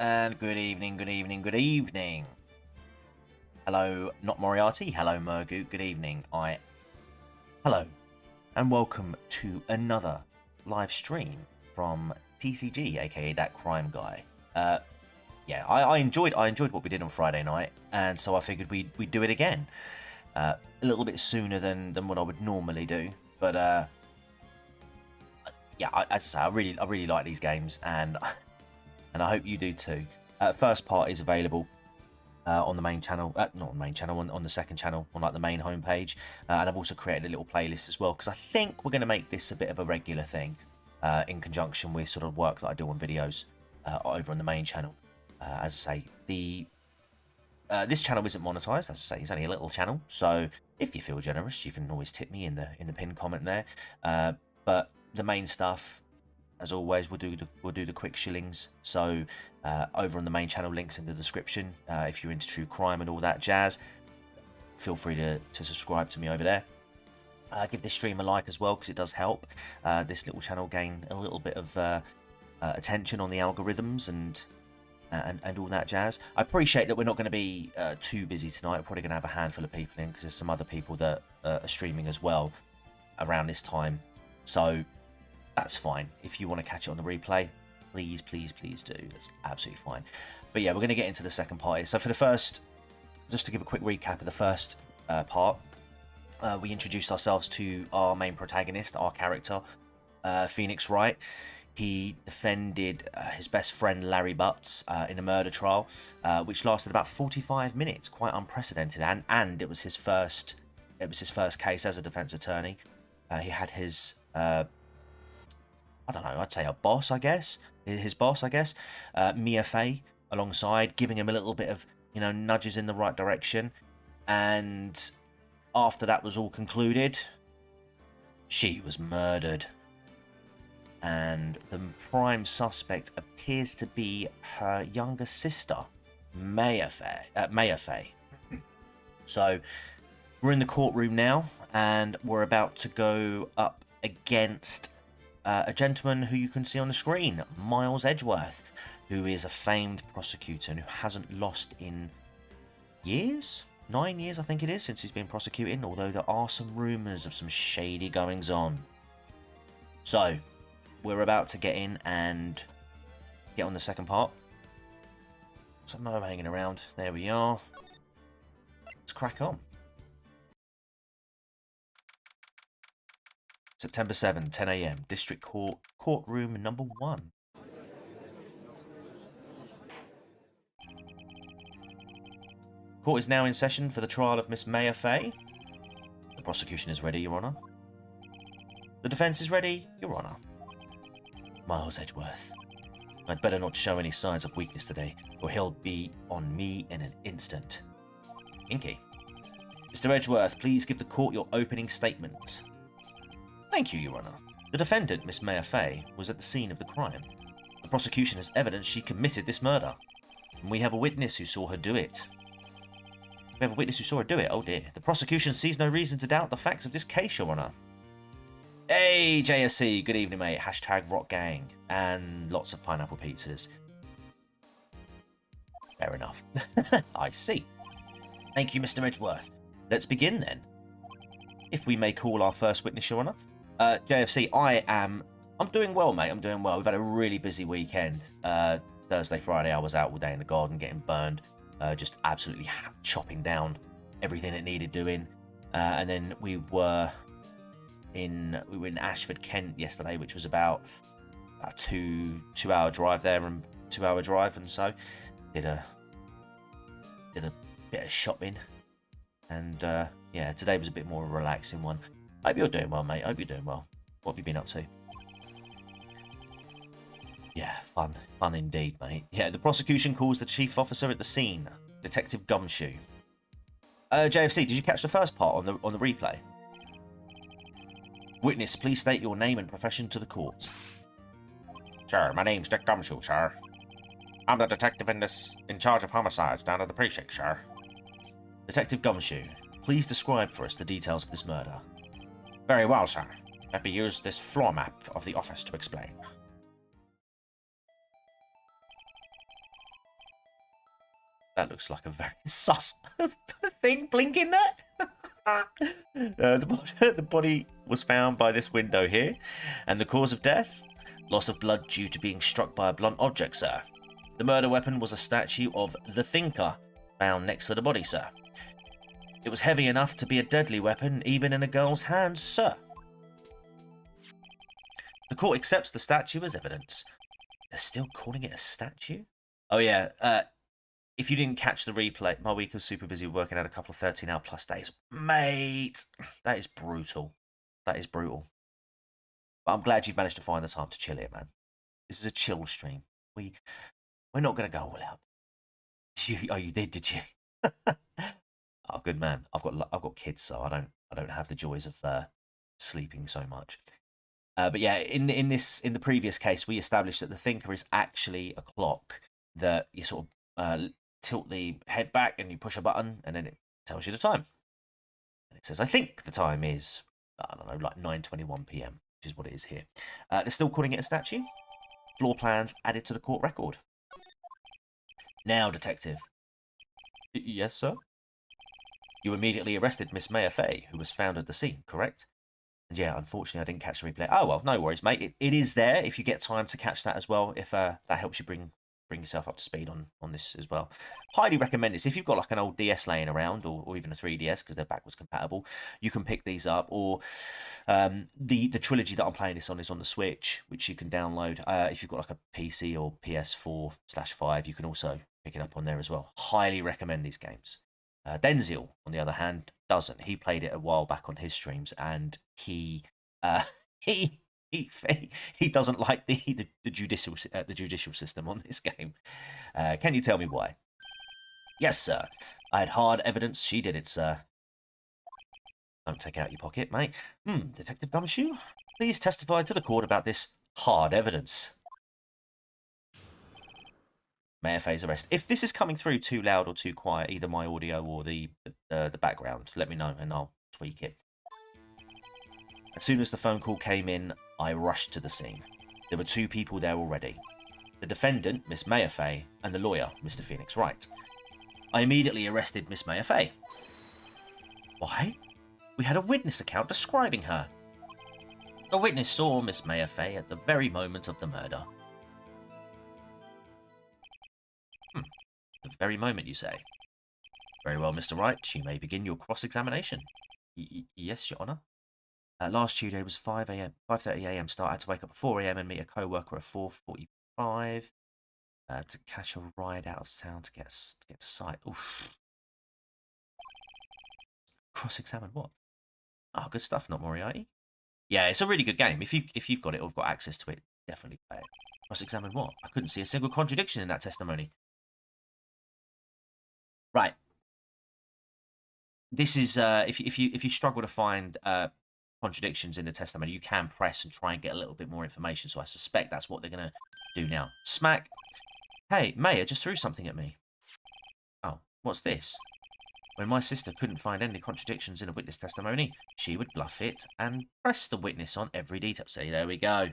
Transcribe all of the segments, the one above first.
And good evening, good evening, good evening. Hello, not Moriarty. Hello, Murgu. Good evening. Hello, and welcome to another live stream from TCG, aka That Crime Guy. Yeah, I enjoyed what we did on Friday night, and so I figured we'd do it again. A little bit sooner than what I would normally do, but yeah, as I say, I really like these games, and and I hope you do too. First part is available on the main channel, not on the main channel, on the second channel, on like the main homepage, and I've also created a little playlist as well because I think we're going to make this a bit of a regular thing in conjunction with sort of work that I do on videos over on the main channel. As I say, this channel isn't monetized. As I say, it's only a little channel, so if you feel generous, you can always tip me in the pinned comment there. But the main stuff, as always, we'll do the quick shillings. So over on the main channel, links in the description. If you're into true crime and all that jazz, feel free to subscribe to me over there. Give this stream a like as well because it does help this little channel gain a little bit of attention on the algorithms and all that jazz. I appreciate that we're not going to be too busy tonight. We're probably going to have a handful of people in because there's some other people that are streaming as well around this time. So that's fine. If you want to catch it on the replay, please do. That's absolutely fine. But yeah, we're going to get into the second part here. So for the first, just to give a quick recap of the first part, we introduced ourselves to our main protagonist, our character, Phoenix Wright. He defended his best friend Larry Butts in a murder trial, which lasted about 45 minutes, quite unprecedented, and it was his first case as a defense attorney. He had his I don't know, I'd say a boss, I guess. His boss, I guess. Mia Fey alongside, giving him a little bit of, nudges in the right direction. And after that was all concluded, she was murdered. And the prime suspect appears to be her younger sister, Maya Fey. So we're in the courtroom now, and we're about to go up against a gentleman who you can see on the screen, Miles Edgeworth, who is a famed prosecutor and who hasn't lost in years? 9 years, I think it is, since he's been prosecuting, although there are some rumours of some shady goings on. So, we're about to get in and get on the second part. So no hanging around. There we are. Let's crack on. September 7, 10 AM, District Court, Courtroom number 1. Court is now in session for the trial of Miss Maya Fey. The prosecution is ready, Your Honour. The defence is ready, Your Honour. Miles Edgeworth. I'd better not show any signs of weakness today, or he'll be on me in an instant. Inky. Mr. Edgeworth, please give the court your opening statement. Thank you, Your Honour. The defendant, Miss Maya Fey, was at the scene of the crime. The prosecution has evidence she committed this murder. And we have a witness who saw her do it. We have a witness who saw her do it? Oh dear. The prosecution sees no reason to doubt the facts of this case, Your Honour. Hey, JSC. Good evening, mate. Hashtag Rock Gang. And lots of pineapple pizzas. Fair enough. I see. Thank you, Mr. Edgeworth. Let's begin then. If we may call our first witness, Your Honour. JFC, I'm doing well, mate. I'm doing well. We've had a really busy weekend. Thursday, Friday, I was out all day in the garden getting burned. Just absolutely chopping down everything that needed doing. And then we were in Ashford, Kent yesterday, which was about a two-hour drive there and 2-hour drive. And so did a bit of shopping. And yeah, today was a bit more of a relaxing one. Hope you're doing well, mate. Hope you're doing well. What have you been up to? Yeah, fun indeed, mate. Yeah, the prosecution calls the chief officer at the scene, Detective Gumshoe. JFC, did you catch the first part on the replay? Witness, please state your name and profession to the court. Sure, my name's Dick Gumshoe, sir. I'm the detective in charge of homicides down at the precinct, sir. Detective Gumshoe, please describe for us the details of this murder. Very well, sir. Let me use this floor map of the office to explain. That looks like a very sus thing blinking there. The body was found by this window here. And the cause of death? Loss of blood due to being struck by a blunt object, sir. The murder weapon was a statue of the Thinker found next to the body, sir. It was heavy enough to be a deadly weapon, even in a girl's hands, sir. The court accepts the statue as evidence. They're still calling it a statue? Oh, yeah. If you didn't catch the replay, my week was super busy working out a couple of 13-hour plus days. Mate, that is brutal. That is brutal. But I'm glad you've managed to find the time to chill here, man. This is a chill stream. We're not going to go all out. You did you? Oh, good man. I've got kids, so I don't have the joys of sleeping so much. But yeah, in the previous case, we established that the Thinker is actually a clock that you sort of tilt the head back and you push a button, and then it tells you the time. And it says, I think the time is, I don't know, like 9:21 p.m., which is what it is here. They're still calling it a statue. Floor plans added to the court record. Now, detective. Yes, sir? You immediately arrested Miss Maya Fay, who was found at the scene, correct? And yeah, unfortunately, I didn't catch the replay. Oh, well, no worries, mate. It is there if you get time to catch that as well, if that helps you bring yourself up to speed on this as well. Highly recommend this. If you've got like an old DS laying around, or even a 3DS, because they're backwards compatible, you can pick these up. Or the trilogy that I'm playing this on is on the Switch, which you can download. If you've got like a PC or PS4/5, you can also pick it up on there as well. Highly recommend these games. Denzil, on the other hand, doesn't. He played it a while back on his streams, and he doesn't like the judicial system on this game. Can you tell me why? Yes, sir. I had hard evidence she did it, sir. Don't take it out your pocket, mate. Detective Gumshoe, please testify to the court about this hard evidence. Mayor Fay's arrest. If this is coming through too loud or too quiet, either my audio or the background, let me know and I'll tweak it. As soon as the phone call came in, I rushed to the scene. There were two people there already. The defendant, Miss Maya Fay, and the lawyer, Mr. Phoenix Wright. I immediately arrested Miss Maya Fay. Why? We had a witness account describing her. A witness saw Miss Maya Fay at the very moment of the murder. The very moment, you say? Very well, Mr. Wright. You may begin your cross-examination. Yes, Your Honour. Last Tuesday was 5:30 a.m. start. I had to wake up at 4 a.m. and meet a co-worker at 4:45 to catch a ride out of town to get to site. Oof. Cross-examine what? Oh, good stuff, not Moriarty. Yeah, it's a really good game. If you've got it or have got access to it, definitely play it. Cross-examine what? I couldn't see a single contradiction in that testimony. Right. This is if you struggle to find contradictions in the testimony, you can press and try and get a little bit more information. So I suspect that's what they're going to do now. Smack. Hey, Maya just threw something at me. Oh, what's this? When my sister couldn't find any contradictions in a witness testimony, she would bluff it and press the witness on every detail. See, there we go.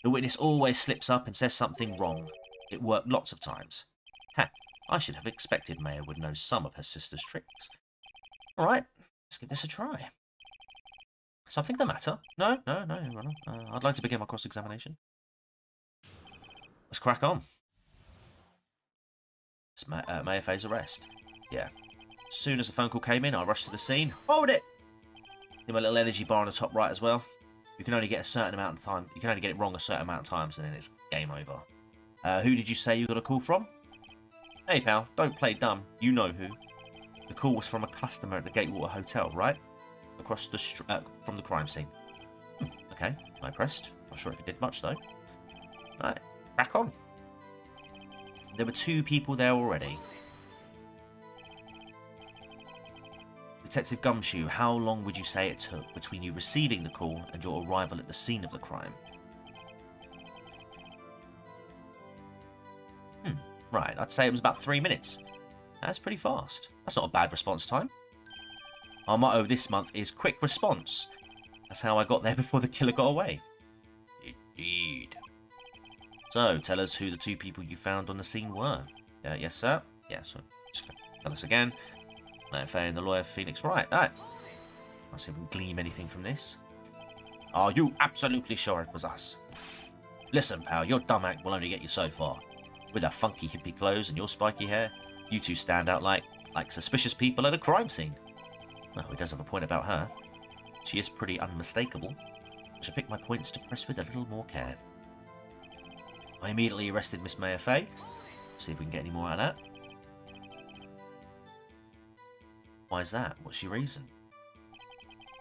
The witness always slips up and says something wrong. It worked lots of times. Ha, I should have expected Maya would know some of her sister's tricks. All right, let's give this a try. Something the matter? No, Your Honour. I'd like to begin my cross-examination. Let's crack on. It's Maya Fay's arrest. Yeah. As soon as the phone call came in, I rushed to the scene. Hold it! Did my little energy bar on the top right as well. You can only get a certain amount of time. You can only get it wrong a certain amount of times, and then it's game over. Who did you say you got a call from? Hey, pal, don't play dumb. You know who. The call was from a customer at the Gatewater Hotel, right? Across the from the crime scene. Okay, I pressed. Not sure if it did much, though. Alright, crack on. There were two people there already. Detective Gumshoe, how long would you say it took between you receiving the call and your arrival at the scene of the crime? Right, I'd say it was about 3 minutes. That's pretty fast. That's not a bad response time. Our motto this month is quick response. That's how I got there before the killer got away. Indeed. So, tell us who the two people you found on the scene were. Yes, sir. Yeah, so Just gonna tell us again. AFA and the lawyer Phoenix Wright. Alright. Let's see if we can glean anything from this. Are you absolutely sure it was us? Listen, pal, your dumb act will only get you so far. With our funky hippie clothes and your spiky hair, you two stand out like suspicious people at a crime scene. Well, he does have a point about her. She is pretty unmistakable. I should pick my points to press with a little more care. I immediately arrested Miss Mayor Fay. See if we can get any more out of that. Why is that? What's your reason?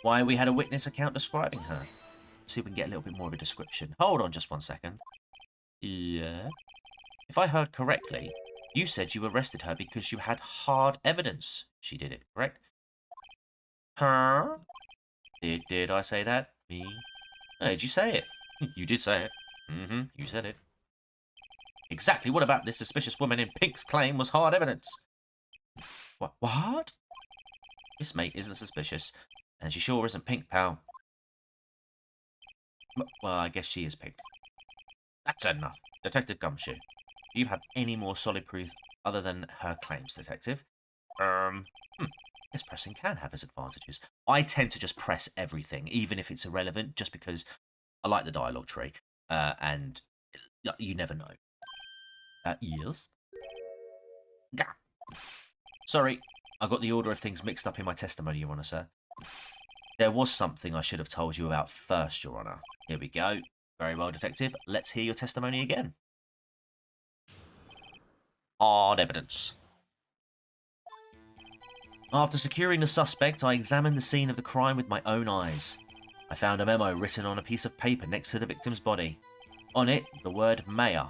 Why we had a witness account describing her. See if we can get a little bit more of a description. Hold on just one second. Yeah? If I heard correctly, you said you arrested her because you had hard evidence she did it, correct? Huh? Did I say that? Me? Oh, did you say it? You did say it. Mm-hmm, you said it. Exactly what about this suspicious woman in pink's claim was hard evidence? What? This mate isn't suspicious, and she sure isn't pink, pal. Well, I guess she is pink. That's enough. Detective Gumshoe, do you have any more solid proof other than her claims, Detective? Yes, pressing can have its advantages. I tend to just press everything, even if it's irrelevant, just because I like the dialogue tree, and you never know. Yes? Gah. Sorry, I got the order of things mixed up in my testimony, Your Honour, sir. There was something I should have told you about first, Your Honour. Here we go. Very well, Detective. Let's hear your testimony again. Hard evidence. After securing the suspect, I examined the scene of the crime with my own eyes. I found a memo written on a piece of paper next to the victim's body. On it, the word Mayor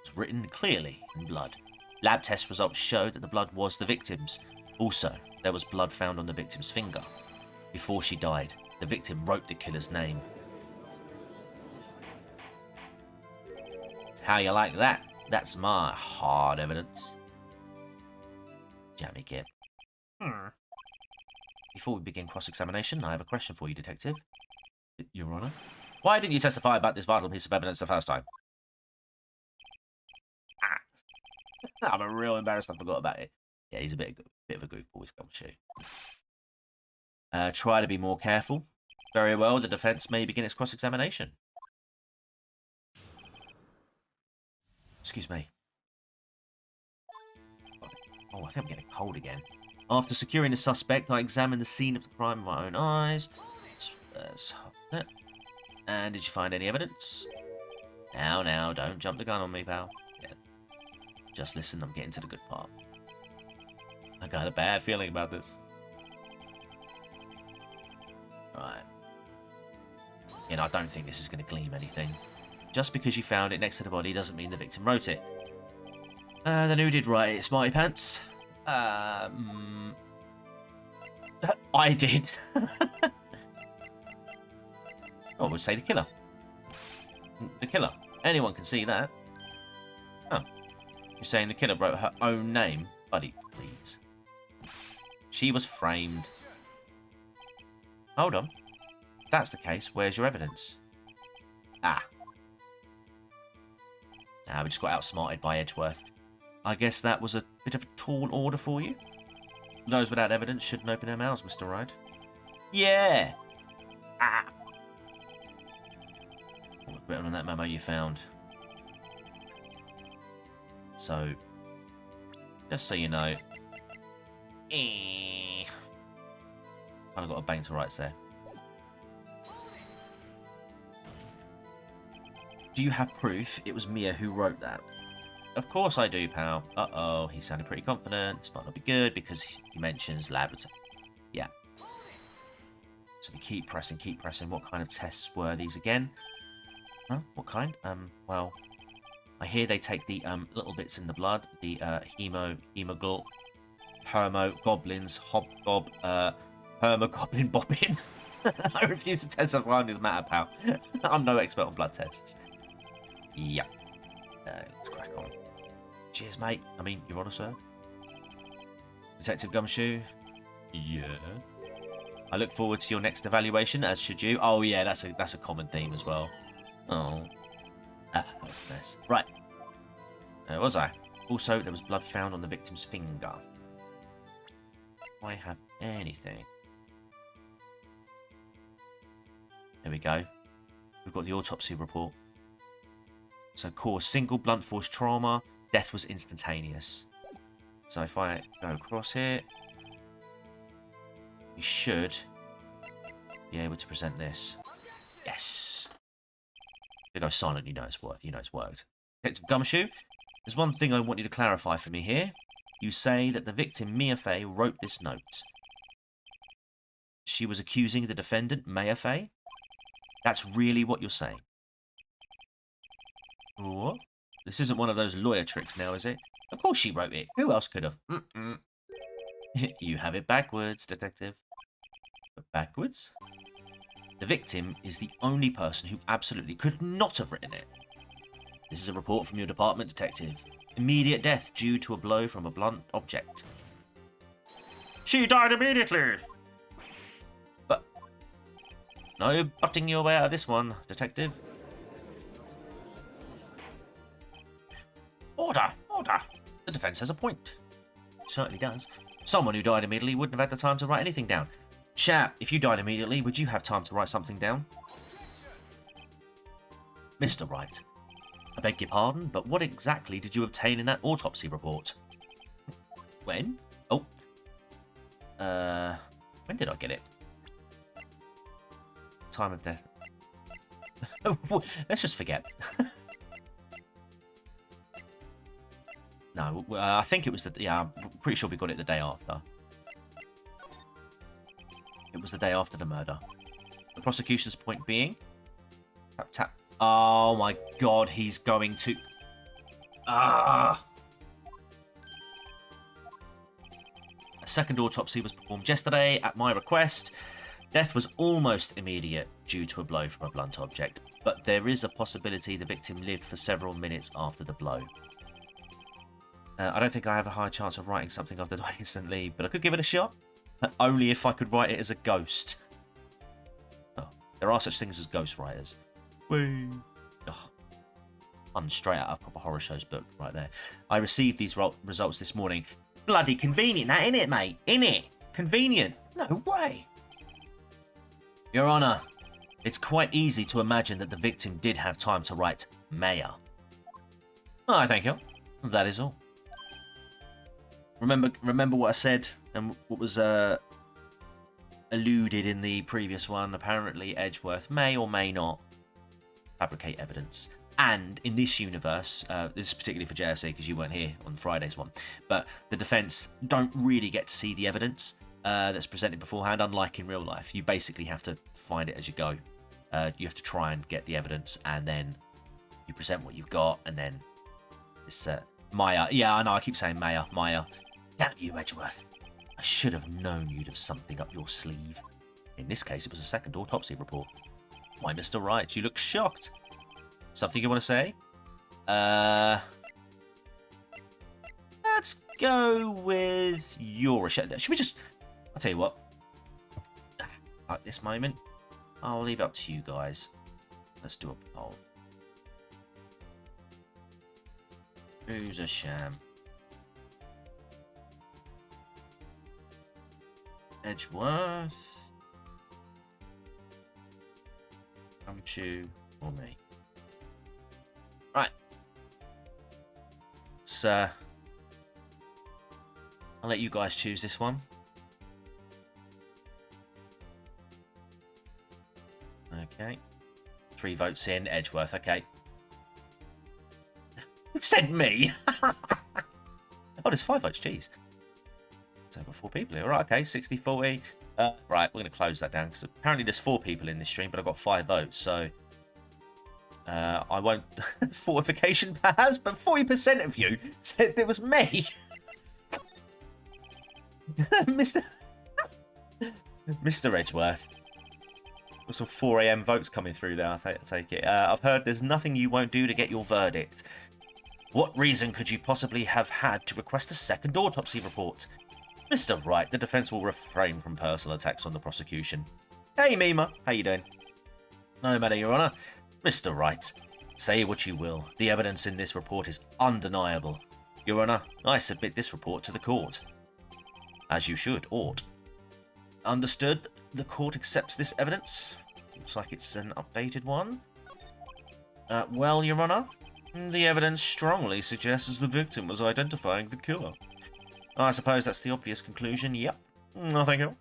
was written clearly in blood. Lab test results showed that the blood was the victim's. Also, there was blood found on the victim's finger. Before she died, the victim wrote the killer's name. How you like that? That's my hard evidence. Jammy Kip. Before we begin cross-examination, I have a question for you, Detective. Your Honour? Why didn't you testify about this vital piece of evidence the first time? I'm real embarrassed I forgot about it. Yeah, he's a bit of a goofball, he's Gumshoe. Try to be more careful. Very well, the defence may begin its cross-examination. Excuse me. Oh, I think I'm getting cold again. After securing the suspect, I examined the scene of the crime with my own eyes. And did you find any evidence? Now, don't jump the gun on me, pal. Yeah. Just listen, I'm getting to the good part. I got a bad feeling about this. Right. I don't think this is going to gleam anything. Just because you found it next to the body doesn't mean the victim wrote it. Then who did write it, Smarty Pants? I did. I would say the killer. The killer. Anyone can see that. Oh. You're saying the killer wrote her own name? Buddy, please. She was framed. Hold on. If that's the case, where's your evidence? Ah. We just got outsmarted by Edgeworth. I guess that was a bit of a tall order for you? Those without evidence shouldn't open their mouths, Mr. Wright. Yeah! What's written on that memo you found? So, just so you know, kind of got a bang to rights there. Do you have proof it was Mia who wrote that? Of course I do, pal. Uh-oh, he sounded pretty confident. This might not be good because he mentions laboratory. Yeah. So we keep pressing. What kind of tests were these again? Huh? What kind? Well, I hear they take the little bits in the blood, the hemoglobin, hermogoblins, hobgob, hermogoblin bobbin. I refuse to testify on this matter, pal. I'm no expert on blood tests. Yeah. Let's crack on. Cheers, mate. I mean, Your Honour, sir. Detective Gumshoe. Yeah. I look forward to your next evaluation, as should you. Oh yeah, that's a common theme as well. Oh. That was a mess. Right. Where was I? Also, there was blood found on the victim's finger. Do I have anything? There we go. We've got the autopsy report. So, cause single blunt force trauma. Death was instantaneous. So, if I go across here, we should be able to present this. Yes. If it goes silent, you know it's worked. You know it's worked. Detective Gumshoe, there's one thing I want you to clarify for me here. You say that the victim, Mia Fey, wrote this note. She was accusing the defendant, Mia Fey? That's really what you're saying? What? This isn't one of those lawyer tricks now, is it? Of course she wrote it. Who else could have? You have it backwards, detective. But backwards? The victim is the only person who absolutely could not have written it. This is a report from your department, detective. Immediate death due to a blow from a blunt object. She died immediately! But no butting your way out of this one, detective. Order! Order! The defense has a point. Certainly does. Someone who died immediately wouldn't have had the time to write anything down. Chap, if you died immediately, would you have time to write something down? Mr. Wright, I beg your pardon, but what exactly did you obtain in that autopsy report? When? Oh. When did I get it? Time of death. Let's just forget. No, I think it was the... Yeah, I'm pretty sure we got it the day after. It was the day after the murder. The prosecution's point being... Tap, tap. Oh my god, he's going to... Ah! A second autopsy was performed yesterday at my request. Death was almost immediate due to a blow from a blunt object, but there is a possibility the victim lived for several minutes after the blow. I don't think I have a high chance of writing something after dying instantly, but I could give it a shot. Only if I could write it as a ghost. Oh, there are such things as ghostwriters. Whee! Oh, I'm straight out of Proper Horror Show's book right there. I received these results this morning. Bloody convenient, that, innit, mate? Innit? Convenient? No way! Your Honour, it's quite easy to imagine that the victim did have time to write Mayor. Oh, thank you. That is all. Remember what I said and what was alluded in the previous one. Apparently, Edgeworth may or may not fabricate evidence. And in this universe, this is particularly for JSA because you weren't here on Friday's one, but the defence don't really get to see the evidence that's presented beforehand, unlike in real life. You basically have to find it as you go. You have to try and get the evidence, and then you present what you've got, and then it's Maya. Yeah, I know, I keep saying Maya. Damn you, Edgeworth. I should have known you'd have something up your sleeve. In this case, it was a second autopsy report. Why, Mr. Wright, you look shocked. Something you want to say? Let's go with your... Should we just... I'll tell you what. At this moment, I'll leave it up to you guys. Let's do a poll. Who's a sham? Edgeworth, Gumshoe, or me? Right. So, I'll let you guys choose this one. Okay. 3 votes in, Edgeworth, okay. It said me! Oh, there's 5 votes, jeez. So I've got 4 people here. Right, okay, 60-40. Right, we're going to close that down because apparently there's 4 people in this stream, but I've got 5 votes, so I won't fortification perhaps, but 40% of you said it was me. Mr. Edgeworth. Got some 4 AM votes coming through there, I take it. I've heard there's nothing you won't do to get your verdict. What reason could you possibly have had to request a second autopsy report? Mr. Wright, the defence will refrain from personal attacks on the prosecution. Hey, Mima. How you doing? No matter, Your Honour. Mr. Wright, say what you will. The evidence in this report is undeniable. Your Honour, I submit this report to the court. As you should, ought. Understood. The court accepts this evidence. Looks like it's an updated one. Well, Your Honour, the evidence strongly suggests the victim was identifying the killer. I suppose that's the obvious conclusion. Yep. No, thank you.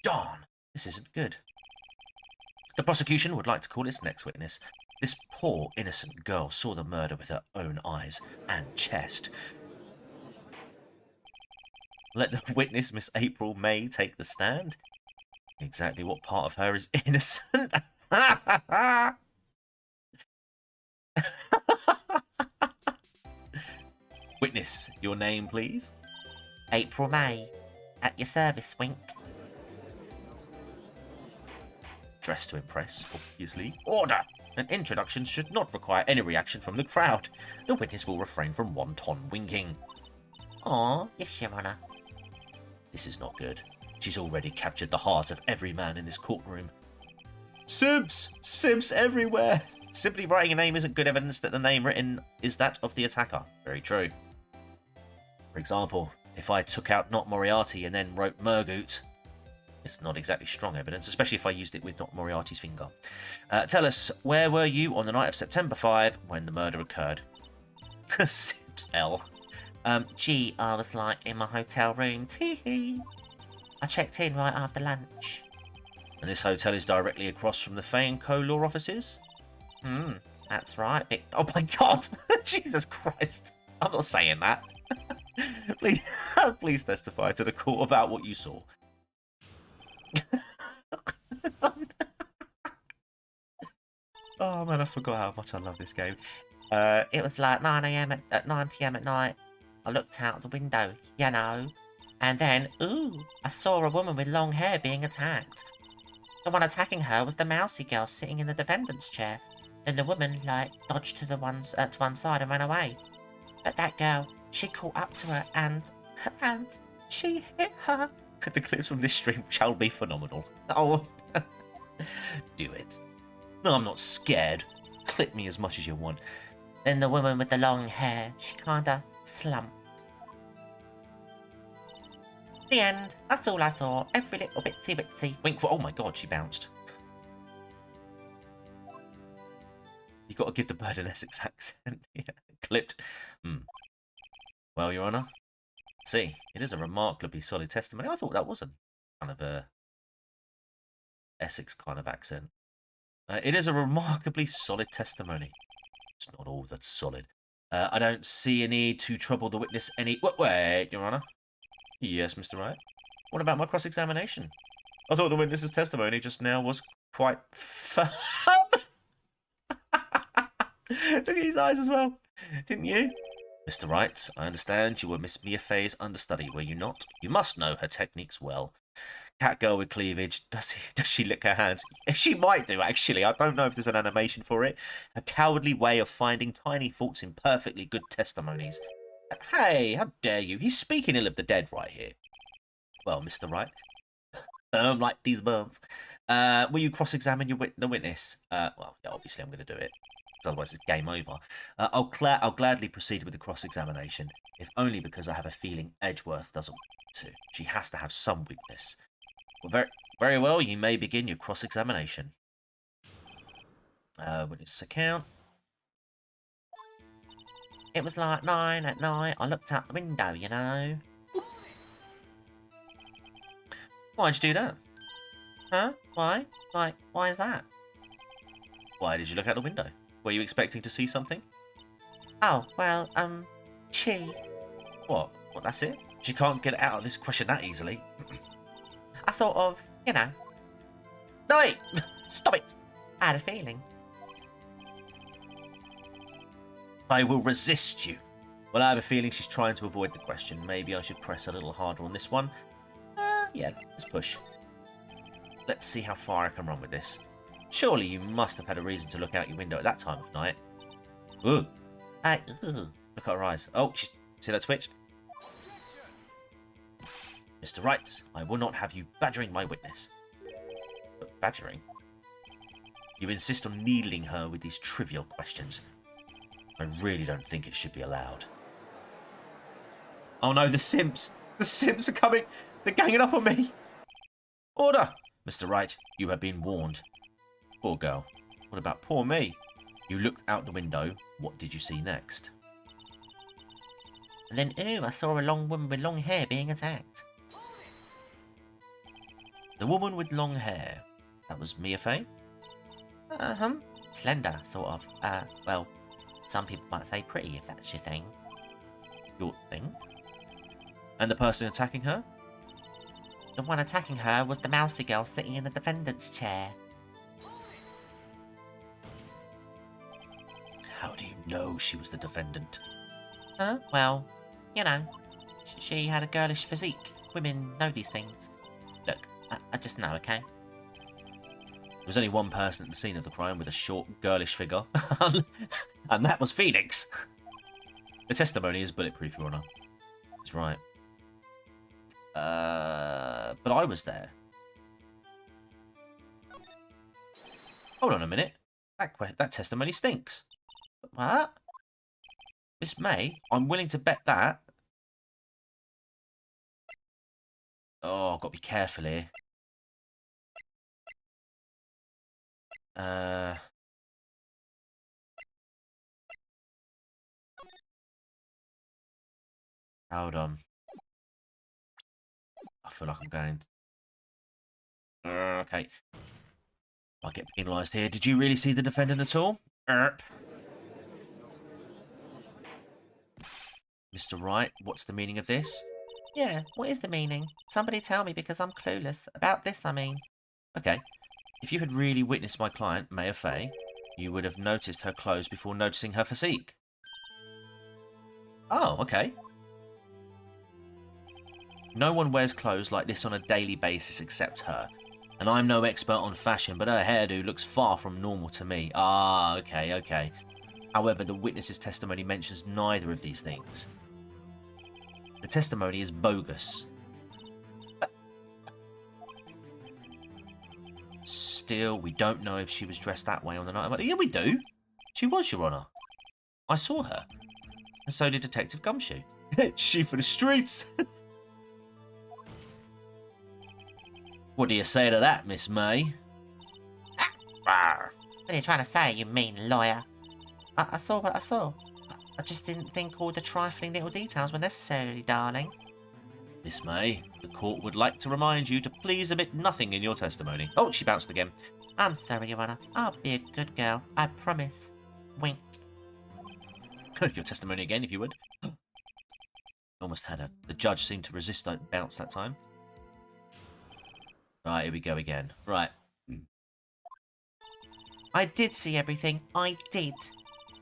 Darn, this isn't good. The prosecution would like to call its next witness. This poor, innocent girl saw the murder with her own eyes and chest. Let the witness, Miss April May, take the stand. Exactly what part of her is innocent? Witness, your name, please. April May. At your service, Wink. Dressed to impress, obviously. Order! An introduction should not require any reaction from the crowd. The witness will refrain from wanton winking. Aw, yes, Your Honour. This is not good. She's already captured the heart of every man in this courtroom. Sibs! Sibs everywhere! Simply writing a name isn't good evidence that the name written is that of the attacker. Very true. For example, if I took out Not Moriarty and then wrote Murgoot, it's not exactly strong evidence, especially if I used it with Not Moriarty's finger. Tell us, where were you on the night of September 5 when the murder occurred? Sibs L. Gee, I was like in my hotel room. Tee-hee. I checked in right after lunch. And this hotel is directly across from the Fay & Co. law offices? That's right. Oh my god! Jesus Christ! I'm not saying that. Please, please testify to the court about what you saw. Oh man, I forgot how much I love this game. It was like 9 AM at 9 PM at night. I looked out the window, you know. And then, ooh, I saw a woman with long hair being attacked. The one attacking her was the mousy girl sitting in the defendant's chair. And the woman, like, dodged to one side and ran away. But that girl, she caught up to her and she hit her. The clips from this stream shall be phenomenal. Oh, do it. No, I'm not scared. Clip me as much as you want. Then the woman with the long hair, she kinda slumped. The end. That's all I saw. Every little bitsy. Wink. Oh my god, she bounced. You got to give the bird an Essex accent. Yeah, clipped. Well, Your Honour. See, it is a remarkably solid testimony. I thought that was a kind of a Essex kind of accent. It is a remarkably solid testimony. It's not all that's solid. I don't see a need to trouble the witness any... Wait, Your Honour. Yes, Mr. Wright. What about my cross-examination? I thought the witness's testimony just now was quite firm. Look at his eyes as well. Didn't you? Mr. Wright, I understand you were Miss Mia Fay's understudy, were you not? You must know her techniques well. Catgirl with cleavage, does she lick her hands? She might do, actually. I don't know if there's an animation for it. A cowardly way of finding tiny faults in perfectly good testimonies. Hey, how dare you? He's speaking ill of the dead right here. Well, Mr. Wright, like these birds. Will you cross-examine the witness? Well, yeah, obviously I'm going to do it. Otherwise it's game over. I'll gladly proceed with the cross-examination, if only because I have a feeling Edgeworth doesn't want to. She has to have some weakness. Well, very well, you may begin your cross-examination. Witness account. It was like 9 at night. I looked out the window, you know. Why'd you do that? Huh? Why? Why is that? Why did you look out the window? Were you expecting to see something? Oh, well, she. What, that's it? She can't get out of this question that easily. I sort of, you know. No, wait! Stop it! I had a feeling. I will resist you. Well, I have a feeling she's trying to avoid the question. Maybe I should press a little harder on this one. Yeah, let's push. Let's see how far I can run with this. Surely you must have had a reason to look out your window at that time of night. Ooh. Ooh. Look at her eyes. Oh, see that twitched? Mr. Wright, I will not have you badgering my witness. But badgering? You insist on needling her with these trivial questions. I really don't think it should be allowed. Oh no, the simps! The simps are coming! They're ganging up on me! Order! Mr. Wright, you have been warned. Poor girl. What about poor me? You looked out the window. What did you see next? And then, ooh, I saw a long woman with long hair being attacked. The woman with long hair. That was Mia Fey? Slender, sort of. Well, some people might say pretty, if that's your thing. Your thing? And the person attacking her? The one attacking her was the mousy girl sitting in the defendant's chair. How do you know she was the defendant? Well, you know, she had a girlish physique. Women know these things. Look, I just know, okay? There was only one person at the scene of the crime with a short, girlish figure. And that was Phoenix. The testimony is bulletproof, Your Honour. That's right. But I was there. Hold on a minute. That testimony stinks. What? Miss May, I'm willing to bet that. Oh, I've got to be careful here. Hold on. I feel like I'm going. Okay. I'll get penalised here. Did you really see the defendant at all? Mr. Wright, what's the meaning of this? Yeah, what is the meaning? Somebody tell me because I'm clueless. About this, I mean. Okay. If you had really witnessed my client, Maya Fey, you would have noticed her clothes before noticing her physique. Oh, okay. No one wears clothes like this on a daily basis except her. And I'm no expert on fashion, but her hairdo looks far from normal to me. Ah, okay, okay. However, the witness's testimony mentions neither of these things. The testimony is bogus. Still, we don't know if she was dressed that way on the night of... Yeah, we do. She was, Your Honour. I saw her. And so did Detective Gumshoe. She for the streets. What do you say to that, Miss May? What are you trying to say, you mean lawyer? I saw what I saw. I just didn't think all the trifling little details were necessary, darling. Miss May, the court would like to remind you to please omit nothing in your testimony. Oh, she bounced again. I'm sorry, Your Honour. I'll be a good girl. I promise. Wink. Your testimony again, if you would. Almost had her. The judge seemed to resist that bounce that time. Right, here we go again. Right. I did see everything. I did.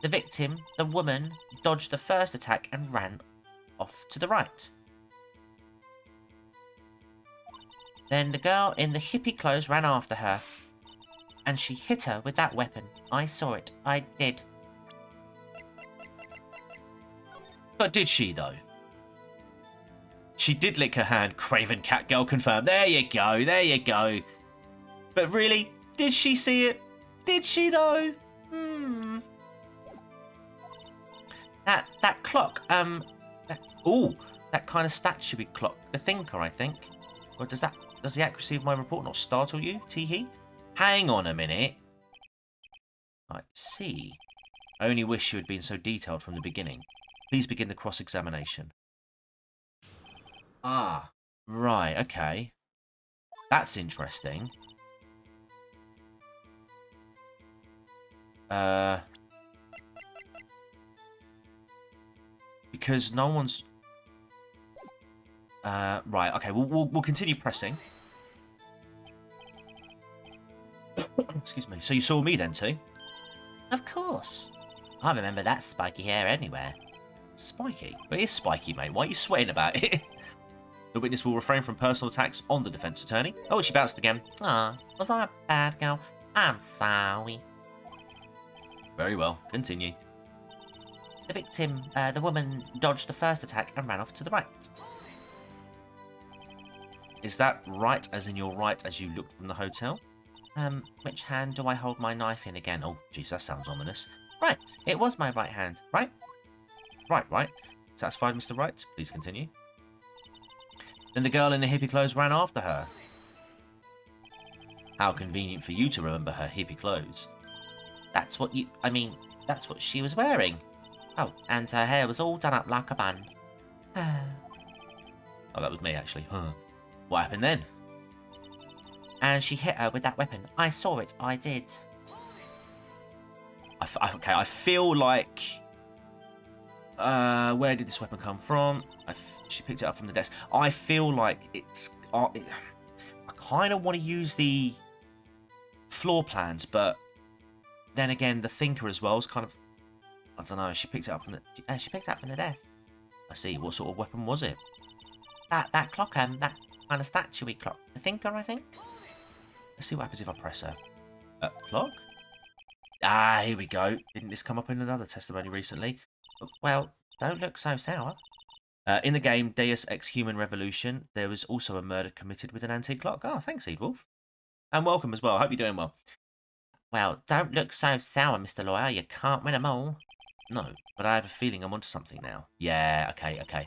The victim, the woman, dodged the first attack and ran off to the right. Then the girl in the hippie clothes ran after her. And she hit her with that weapon. I saw it. I did. But did she, though? She did lick her hand, Craven Cat Girl confirmed. There you go, there you go. But really, did she see it? Did she, though? That clock, that kind of stat should be clock. The thinker, I think. Or does the accuracy of my report not startle you, Teehee? Hang on a minute. I see. I only wish you had been so detailed from the beginning. Please begin the cross-examination. Ah, right, okay. That's interesting. Because no one's... right, okay, we'll continue pressing. Excuse me. So you saw me then too? of course. I remember that spiky hair anywhere. Spiky? Well, it is spiky, mate. Why are you sweating about it? The witness will refrain from personal attacks on the defence attorney. Oh, she bounced again. Ah, was I a bad girl? I'm sorry. Very well. Continue. The victim, the woman, dodged the first attack and ran off to the right. Is that right as in your right as you looked from the hotel? Which hand do I hold my knife in again? Oh, jeez, that sounds ominous. Right, it was my right hand, right? Right. Satisfied, Mr. Wright? Please continue. Then the girl in the hippie clothes ran after her. How convenient for you to remember her hippie clothes. That's what she was wearing. Oh, and her hair was all done up like a bun. Oh, that was me, actually. Huh. What happened then? And she hit her with that weapon. I saw it. I did. Okay, I feel like... where did this weapon come from? She picked it up from the desk. I feel like it's... I kind of want to use the floor plans, but then again, the thinker as well is kind of... I don't know, she picked it up from the... She picked it up from the desk. I see. What sort of weapon was it? That clock, that kind of statue-y clock. The thinker, I think? Let's see what happens if I press her. Clock? Ah, here we go. Didn't this come up in another testimony recently? Well, don't look so sour. In the game Deus Ex Human Revolution, there was also a murder committed with an antique clock. Oh, thanks, Eadwolf. And welcome as well. I hope you're doing well. Well, don't look so sour, Mr. Lawyer. You can't win them all. No, but I have a feeling I'm onto something now. Yeah, okay.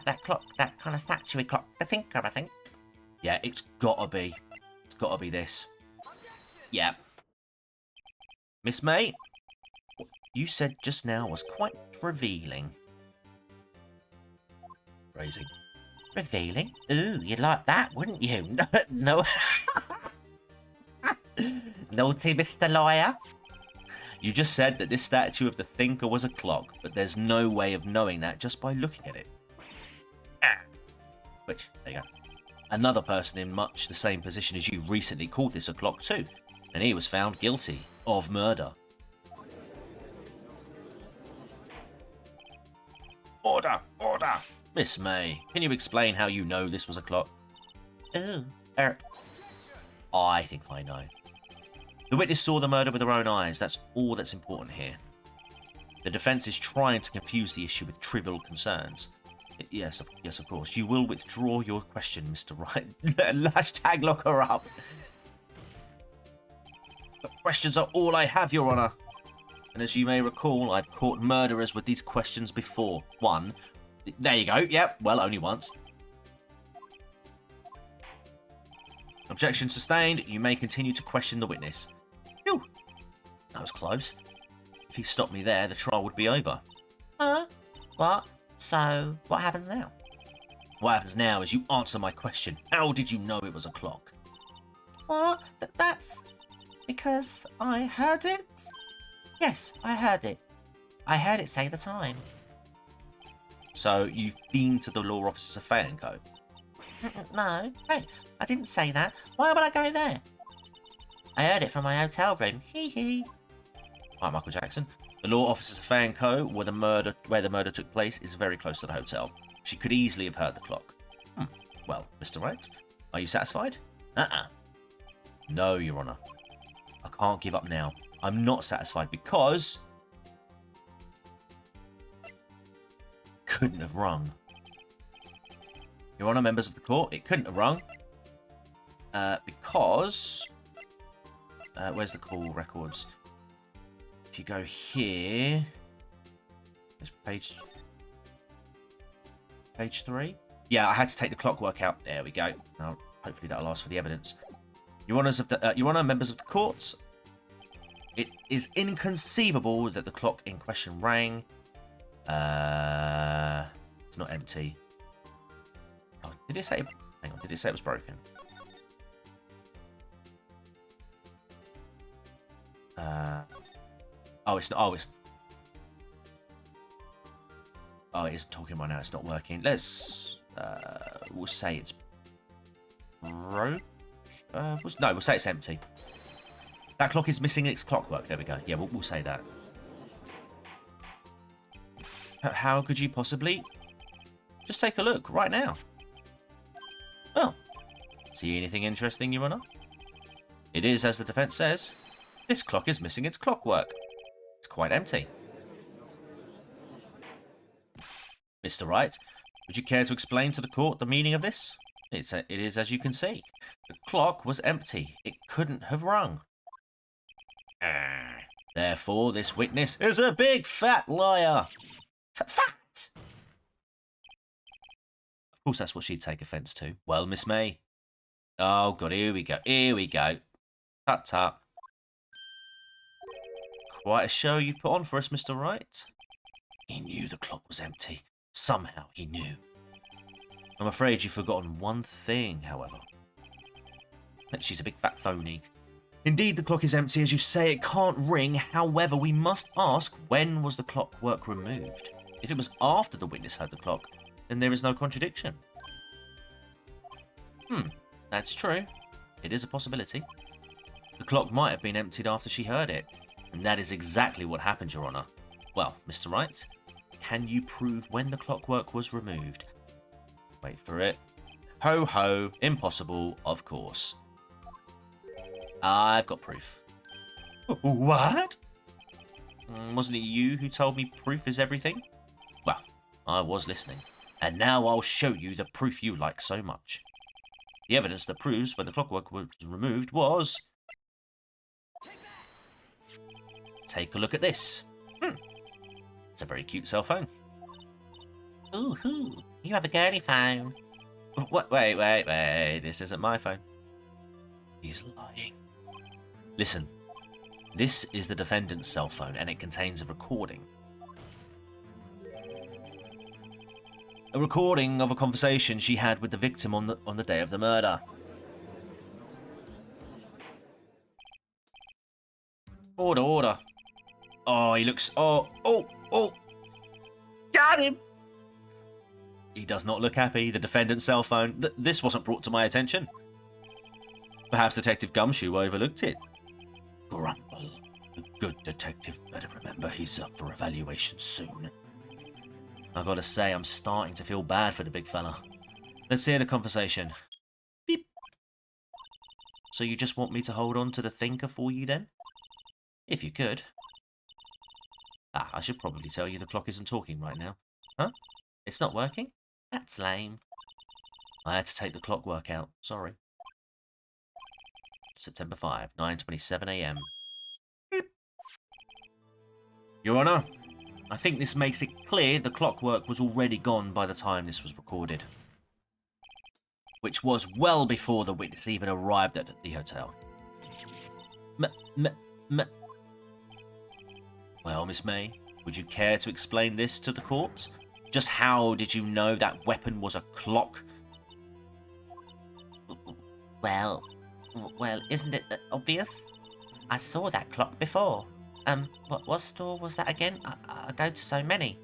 That clock, that kind of statue-y clock. The thinker, I think. Yeah, it's gotta be. It's gotta be this. Yeah. Miss May, what you said just now was quite revealing. Phrasing. Revealing? Ooh, you'd like that, wouldn't you? No. Naughty Mr. Lawyer. You just said that this statue of the thinker was a clock, but there's no way of knowing that just by looking at it. Which, there you go. Another person in much the same position as you recently called this a clock too, and he was found guilty of murder. Order! Order! Miss May, can you explain how you know this was a clock? Ooh, I think I know. The witness saw the murder with her own eyes. That's all that's important here. The defense is trying to confuse the issue with trivial concerns. Yes, of course. You will withdraw your question, Mr. Wright. Hashtag lock her up. But questions are all I have, Your Honour. And as you may recall, I've caught murderers with these questions before. One. There you go. Yep. Well, only once. Objection sustained. You may continue to question the witness. Phew. That was close. If he stopped me there, the trial would be over. Huh? What? So, what happens now? What happens now is you answer my question. How did you know it was a clock? What? That's because I heard it? Yes, I heard it. I heard it say the time. So, you've been to the law offices of Fay & Co? No. Hey, I didn't say that. Why would I go there? I heard it from my hotel room. Hee hee. Right, Michael Jackson. The law offices of Fay & Co, where the murder took place, is very close to the hotel. She could easily have heard the clock. Well, Mr. Wright, are you satisfied? No, Your Honour. I can't give up now. I'm not satisfied because... couldn't have rung. Your Honour, members of the court, it couldn't have rung. Because... where's the call records? If you go here... It's page 3? Yeah, I had to take the clockwork out. There we go. Now, hopefully that'll last for the evidence. Your Honour, members of the courts, it is inconceivable that the clock in question rang. It's not empty. Oh, did it say... Hang on, did it say it was broken? Oh, it's not... Oh, it is talking right now. It's not working. Let's... we'll say it's... broke? We'll say it's empty. That clock is missing its clockwork. There we go. Yeah, we'll say that. How could you possibly... Just take a look right now. Oh. See anything interesting, Your Honour? It is, as the defence says, this clock is missing its clockwork. It's quite empty. Mr. Wright, would you care to explain to the court the meaning of this? It is as you can see. The clock was empty. It couldn't have rung. Therefore, this witness is a big fat liar. Fat? Of course, that's what she'd take offence to. Well, Miss May. Oh, God, here we go. Here we go. Tut tut. Quite a show you've put on for us, Mr. Wright. He knew the clock was empty. Somehow he knew. I'm afraid you've forgotten one thing, however. She's a big fat phony. Indeed, the clock is empty, as you say, it can't ring. However, we must ask, when was the clockwork removed? If it was after the witness heard the clock, then there is no contradiction. That's true. It is a possibility. The clock might have been emptied after she heard it. And that is exactly what happened, Your Honour. Well, Mr. Wright, can you prove when the clockwork was removed? Wait for it. Ho ho, impossible, of course. I've got proof. What? Wasn't it you who told me proof is everything? Well, I was listening. And now I'll show you the proof you like so much. The evidence that proves when the clockwork was removed was... Take a look at this. It's a very cute cell phone. Ooh, you have a girly phone. What? Wait. This isn't my phone. He's lying. Listen. This is the defendant's cell phone, and it contains a recording. A recording of a conversation she had with the victim on the day of the murder. Order. Oh, he looks... Oh! Got him! He does not look happy. The defendant's cell phone... This wasn't brought to my attention. Perhaps Detective Gumshoe overlooked it. Grumble. The good detective better remember he's up for evaluation soon. I've got to say, I'm starting to feel bad for the big fella. Let's hear the conversation. Beep. So you just want me to hold on to the thinker for you then? If you could. I should probably tell you the clock isn't talking right now. Huh? It's not working? That's lame. I had to take the clockwork out. Sorry. September 5, 9:27 a.m. Your Honour, I think this makes it clear the clockwork was already gone by the time this was recorded. Which was well before the witness even arrived at the hotel. Well, Miss May, would you care to explain this to the court? Just how did you know that weapon was a clock? Well, isn't it obvious? I saw that clock before. What store was that again? I go to so many.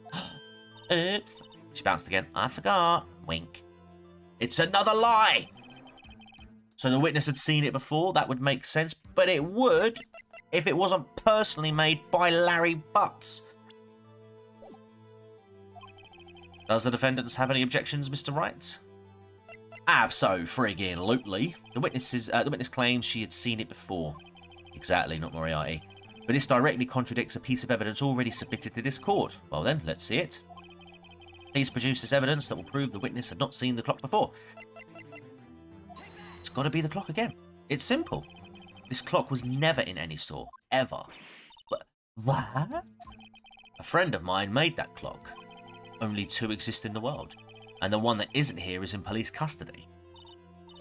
Oops. She bounced again. I forgot. Wink. It's another lie! So the witness had seen it before? That would make sense, but it would if it wasn't personally made by Larry Butts. Does the defendant have any objections, Mr. Wright? Abso-friggin-lutely. The witness claims she had seen it before. Exactly, not Moriarty. But this directly contradicts a piece of evidence already submitted to this court. Well then, let's see it. Please produce this evidence that will prove the witness had not seen the clock before. It's got to be the clock again. It's simple. This clock was never in any store, ever. What? A friend of mine made that clock. Only 2 exist in the world, and the one that isn't here is in police custody.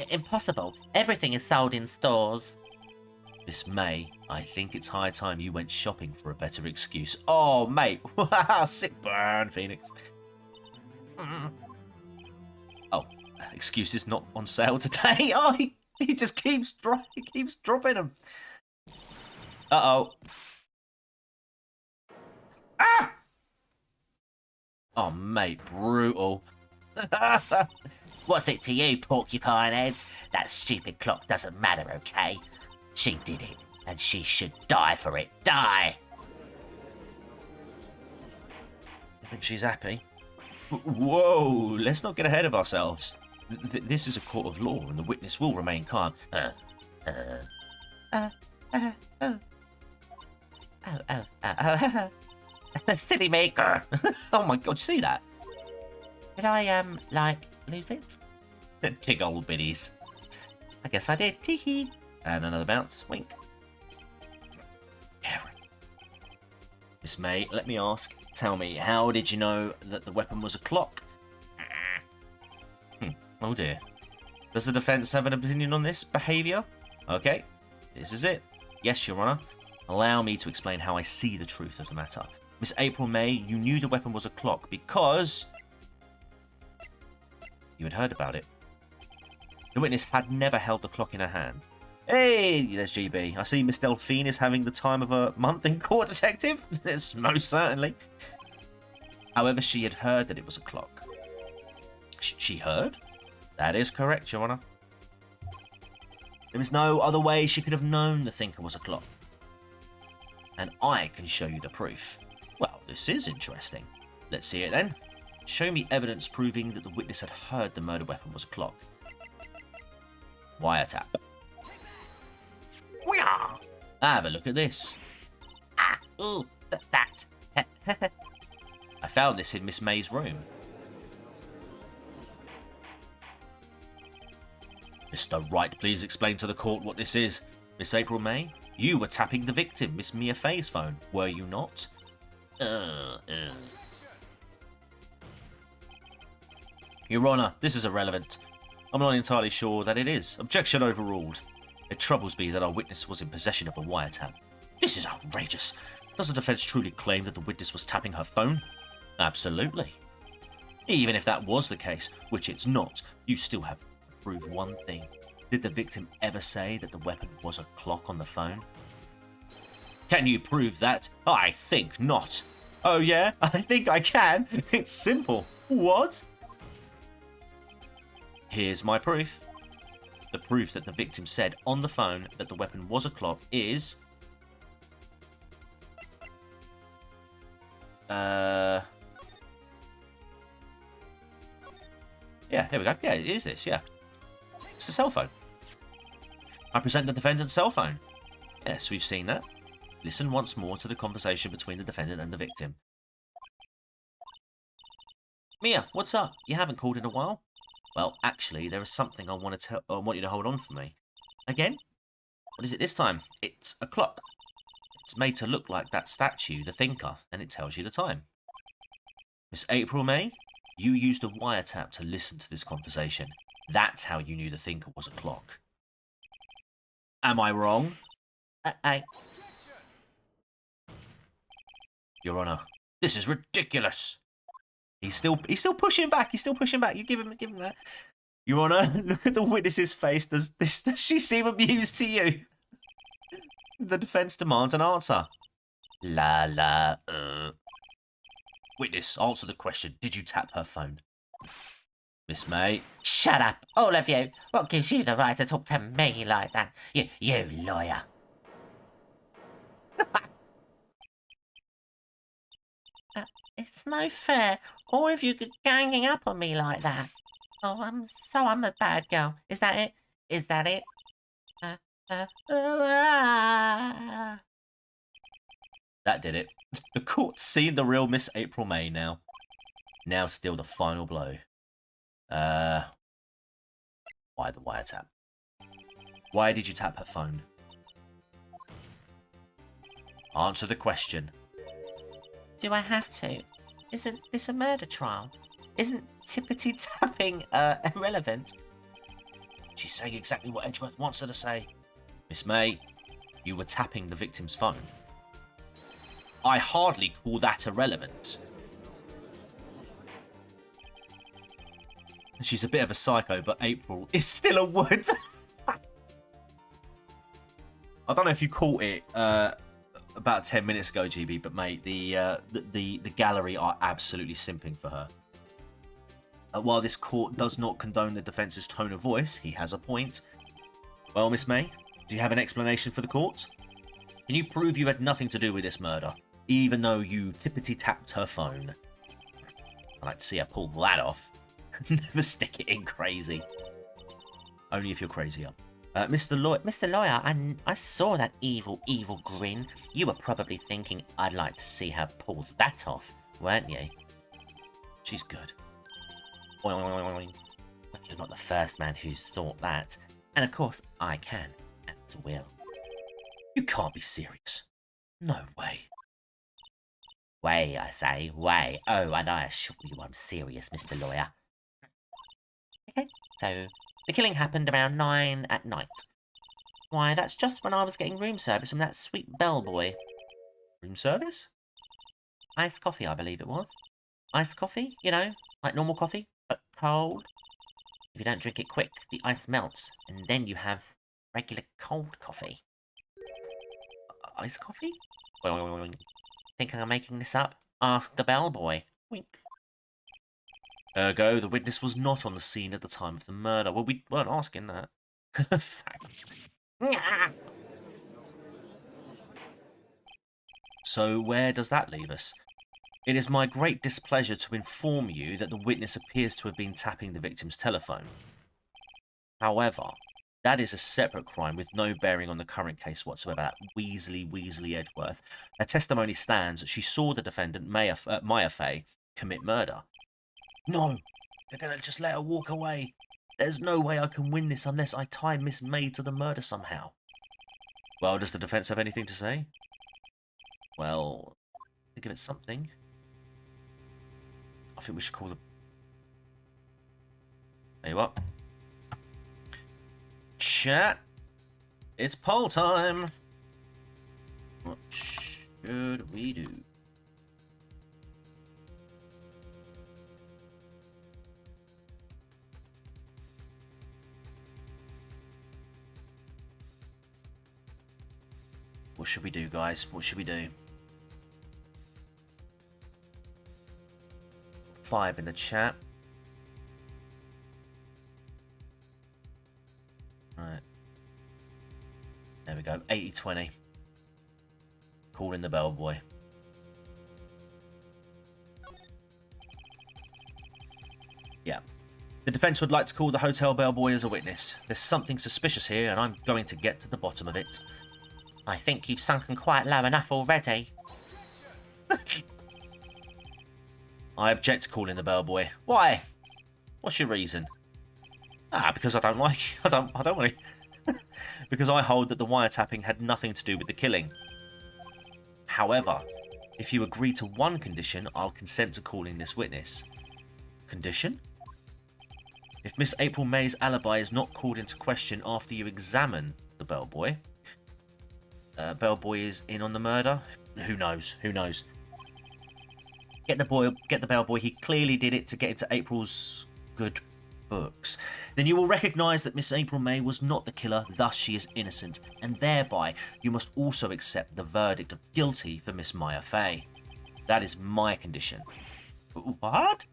Impossible. Everything is sold in stores. Miss May, I think it's high time you went shopping for a better excuse. Oh, mate. Sick burn, Phoenix. Oh, excuses not on sale today. Oh, he just keeps dropping them. Uh-oh. Ah! Oh, mate, brutal. What's it to you, porcupine head? That stupid clock doesn't matter, okay? She did it, and she should die for it. Die! I think she's happy. Whoa, let's not get ahead of ourselves. This is a court of law, and the witness will remain calm. Silly maker. Oh my god, you see that? Did I, lose it? Tig old biddies. I guess I did. Tee-hee. And another bounce. Wink. Karen. Miss May, let me ask. Tell me, how did you know that the weapon was a clock? Oh dear. Does the defence have an opinion on this behaviour? Okay, this is it. Yes, Your Honour. Allow me to explain how I see the truth of the matter. Miss April May, you knew the weapon was a clock because you had heard about it. The witness had never held the clock in her hand. Hey, there's GB. I see Miss Delphine is having the time of a month in court, detective. Yes, most certainly. However, she had heard that it was a clock. She heard? That is correct, Your Honour. There is no other way she could have known the thinker was a clock. And I can show you the proof. Well, this is interesting. Let's see it then. Show me evidence proving that the witness had heard the murder weapon was a clock. Wiretap. Have a look at this. Ah, ooh, that. I found this in Miss May's room. Mr. Wright, please explain to the court what this is. Miss April May, you were tapping the victim, Miss Mia Fay's phone, were you not? Your Honour, this is irrelevant. I'm not entirely sure that it is. Objection overruled. It troubles me that our witness was in possession of a wiretap. This is outrageous. Does the defence truly claim that the witness was tapping her phone? Absolutely. Even if that was the case, which it's not, you still have to prove one thing. Did the victim ever say that the weapon was a clock on the phone? Can you prove that? I think not. Oh yeah? I think I can. It's simple. What? Here's my proof. The proof that the victim said on the phone that the weapon was a clock is... Yeah, here we go. Yeah, it is this, yeah. It's a cell phone. I present the defendant's cell phone. Yes, we've seen that. Listen once more to the conversation between the defendant and the victim. Mia, what's up? You haven't called in a while? Well, actually, there is something I want you to hold on for me. Again? What is it this time? It's a clock. It's made to look like that statue, the thinker, and it tells you the time. Miss April May, you used a wiretap to listen to this conversation. That's how you knew the thinker was a clock. Am I wrong? Your Honour, this is ridiculous. He's still pushing back. He's still pushing back. You give him that. Your Honour, look at the witness's face. Does she seem amused to you? The defence demands an answer. Witness, answer the question. Did you tap her phone? Miss May. Shut up, all of you. What gives you the right to talk to me like that? You lawyer. It's no fair. All of you ganging up on me like that. Oh, I'm a bad girl. Is that it? Is that it? That did it. The court's seen the real Miss April May now. Now still the final blow. Why the wiretap? Why did you tap her phone? Answer the question. Do I have to? Isn't this a murder trial? Isn't tippity-tapping irrelevant? She's saying exactly what Edgeworth wants her to say. Miss May, you were tapping the victim's phone. I hardly call that irrelevant. She's a bit of a psycho, but April is still a wood. I don't know if you caught it about 10 minutes ago, GB, but mate, the gallery are absolutely simping for her. While this court does not condone the defence's tone of voice, he has a point. Well, Miss May, do you have an explanation for the court? Can you prove you had nothing to do with this murder, even though you tippity-tapped her phone? I'd like to see her pull that off. Never stick it in crazy. Only if you're crazier. Mr. Lawyer, I saw that evil grin. You were probably thinking I'd like to see her pull that off, weren't you? She's good. Well, you're not the first man who's thought that. And of course, I can and will. You can't be serious. No way. Way, I say, way. Oh, and I assure you I'm serious, Mr. Lawyer. Okay, so the killing happened around 9 at night. Why, that's just when I was getting room service from that sweet bellboy. Room service? Iced coffee, I believe it was. Iced coffee, you know, like normal coffee, but cold. If you don't drink it quick, the ice melts, and then you have regular cold coffee. Iced coffee? Think I'm making this up? Ask the bellboy. Wink. Ergo, the witness was not on the scene at the time of the murder. Well, we weren't asking that. Facts. So where does that leave us? It is my great displeasure to inform you that the witness appears to have been tapping the victim's telephone. However, that is a separate crime with no bearing on the current case whatsoever. That Weasley Edgeworth. Her testimony stands that she saw the defendant, Maya Fey, commit murder. No, they're going to just let her walk away. There's no way I can win this unless I tie Miss May to the murder somehow. Well, does the defence have anything to say? Well, think of it something. I think we should call the... Tell you what. Chat. It's poll time. What should we do? What should we do, guys? What should we do? 5 in the chat. Right. There we go. 80-20. Call in the bellboy. Yeah. The defence would like to call the hotel bellboy as a witness. There's something suspicious here, and I'm going to get to the bottom of it. I think you've sunken quite low enough already. I object to calling the bellboy. Why? What's your reason? Because I don't like... I don't want to... Because I hold that the wiretapping had nothing to do with the killing. However, if you agree to one condition, I'll consent to calling this witness. Condition? If Miss April May's alibi is not called into question after you examine the bellboy... bellboy is in on the murder? Who knows? Who knows? Get the bellboy. He clearly did it to get into April's good books. Then you will recognise that Miss April May was not the killer, thus she is innocent, and thereby you must also accept the verdict of guilty for Miss Maya Fey. That is my condition. What?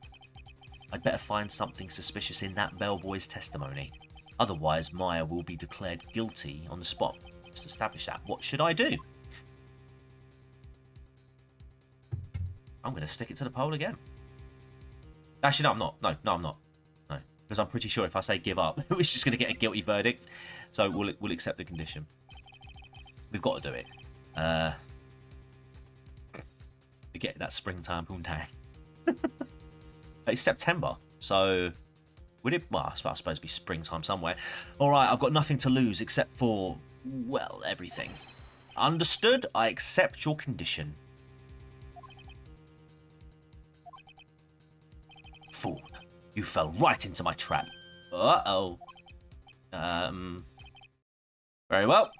I'd better find something suspicious in that bellboy's testimony. Otherwise, Maya will be declared guilty on the spot. Just establish that. What should I do? I'm going to stick it to the poll again. Actually, no, I'm not. No, I'm not. No, because I'm pretty sure if I say give up, we're just going to get a guilty verdict. So we'll accept the condition. We've got to do it. We're getting that springtime poontang. It's September, so would it? Well, I suppose it'd be springtime somewhere. All right, I've got nothing to lose except for, well, everything. Understood. I accept your condition. Fool, you fell right into my trap. Uh-oh. Very well.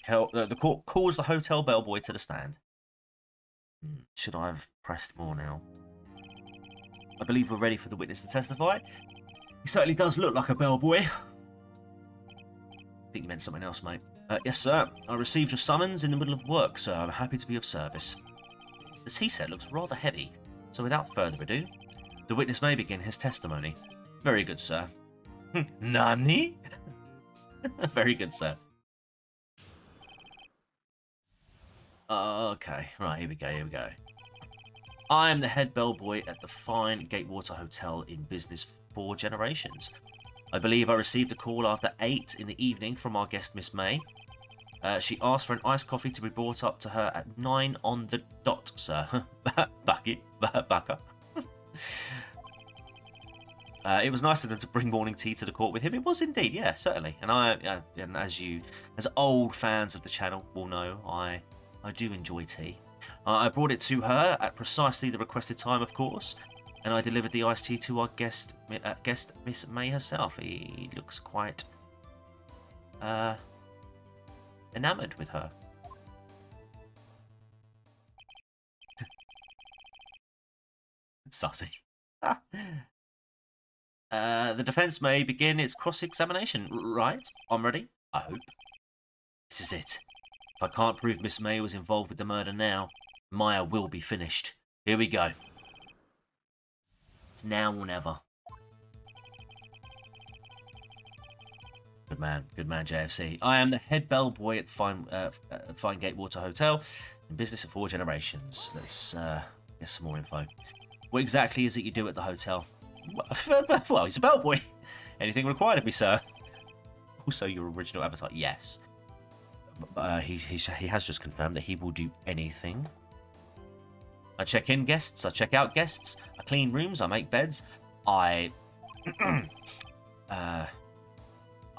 The court calls the hotel bellboy to the stand. Should I have pressed more now? I believe we're ready for the witness to testify. He certainly does look like a bellboy. I think you meant something else, mate. Yes, sir. I received your summons in the middle of work, sir. I'm happy to be of service. As he said, looks rather heavy. So without further ado, the witness may begin his testimony. Very good, sir. Nani? Very good, sir. Okay, right, here we go. I am the head bellboy at the fine Gatewater Hotel in business for 4 generations. I believe I received a call after 8 in the evening from our guest, Miss May. She asked for an iced coffee to be brought up to her at 9 on the dot, sir. Baka. It was nice of them to bring morning tea to the court with him. It was indeed, yeah, certainly. And and as old fans of the channel will know, I do enjoy tea. I brought it to her at precisely the requested time, of course. And I delivered the iced tea to our guest Miss May herself. He looks quite enamoured with her. Sussy. The defence may begin its cross-examination. Right? I'm ready. I hope. This is it. If I can't prove Miss May was involved with the murder now, Maya will be finished. Here we go. It's now or never. Good man, JFC. I am the head bellboy at Fine Gatewater Hotel, in business for 4 generations. Let's get some more info. What exactly is it you do at the hotel? Well, he's a bellboy. Anything required of me, sir? Also, your original avatar, yes. He has just confirmed that he will do anything. I check in guests, I check out guests, I clean rooms, I make beds, I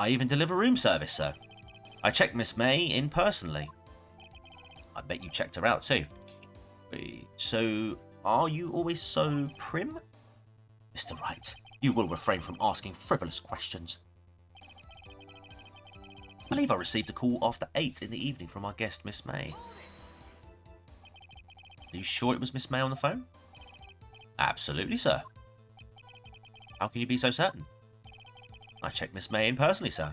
even deliver room service, sir. I checked Miss May in personally. I bet you checked her out too. So, are you always so prim? Mr. Wright, you will refrain from asking frivolous questions. I believe I received a call after 8 in the evening from our guest, Miss May. Are you sure it was Miss May on the phone? Absolutely, sir. How can you be so certain? I checked Miss May in personally, sir.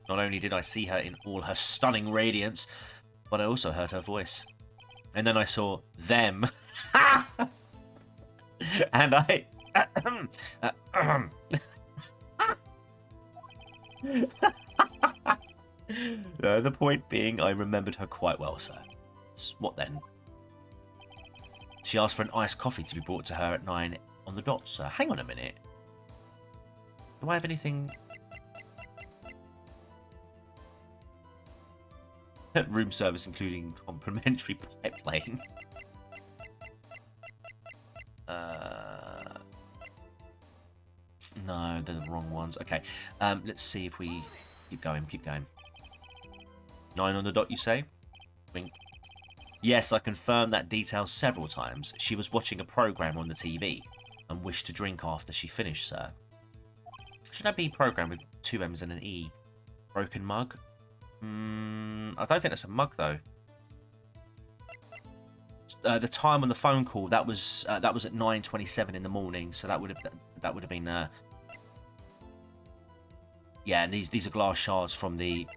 Not only did I see her in all her stunning radiance, but I also heard her voice. And then I saw them. And I... the point being, I remembered her quite well, sir. What then? She asked for an iced coffee to be brought to her at 9 on the dot, sir. Hang on a minute. Do I have anything... Room service including complimentary pipe lane. No, they're the wrong ones. Okay, let's see if we keep going. 9 on the dot, you say? Wink. Yes, I confirmed that detail several times. She was watching a program on the TV and wished to drink after she finished, sir. Should that be program with 2 M's and an E? Broken mug? I don't think that's a mug though. The time on the phone call that was at 9:27 in the morning, so that would have been yeah. And these are glass shards from the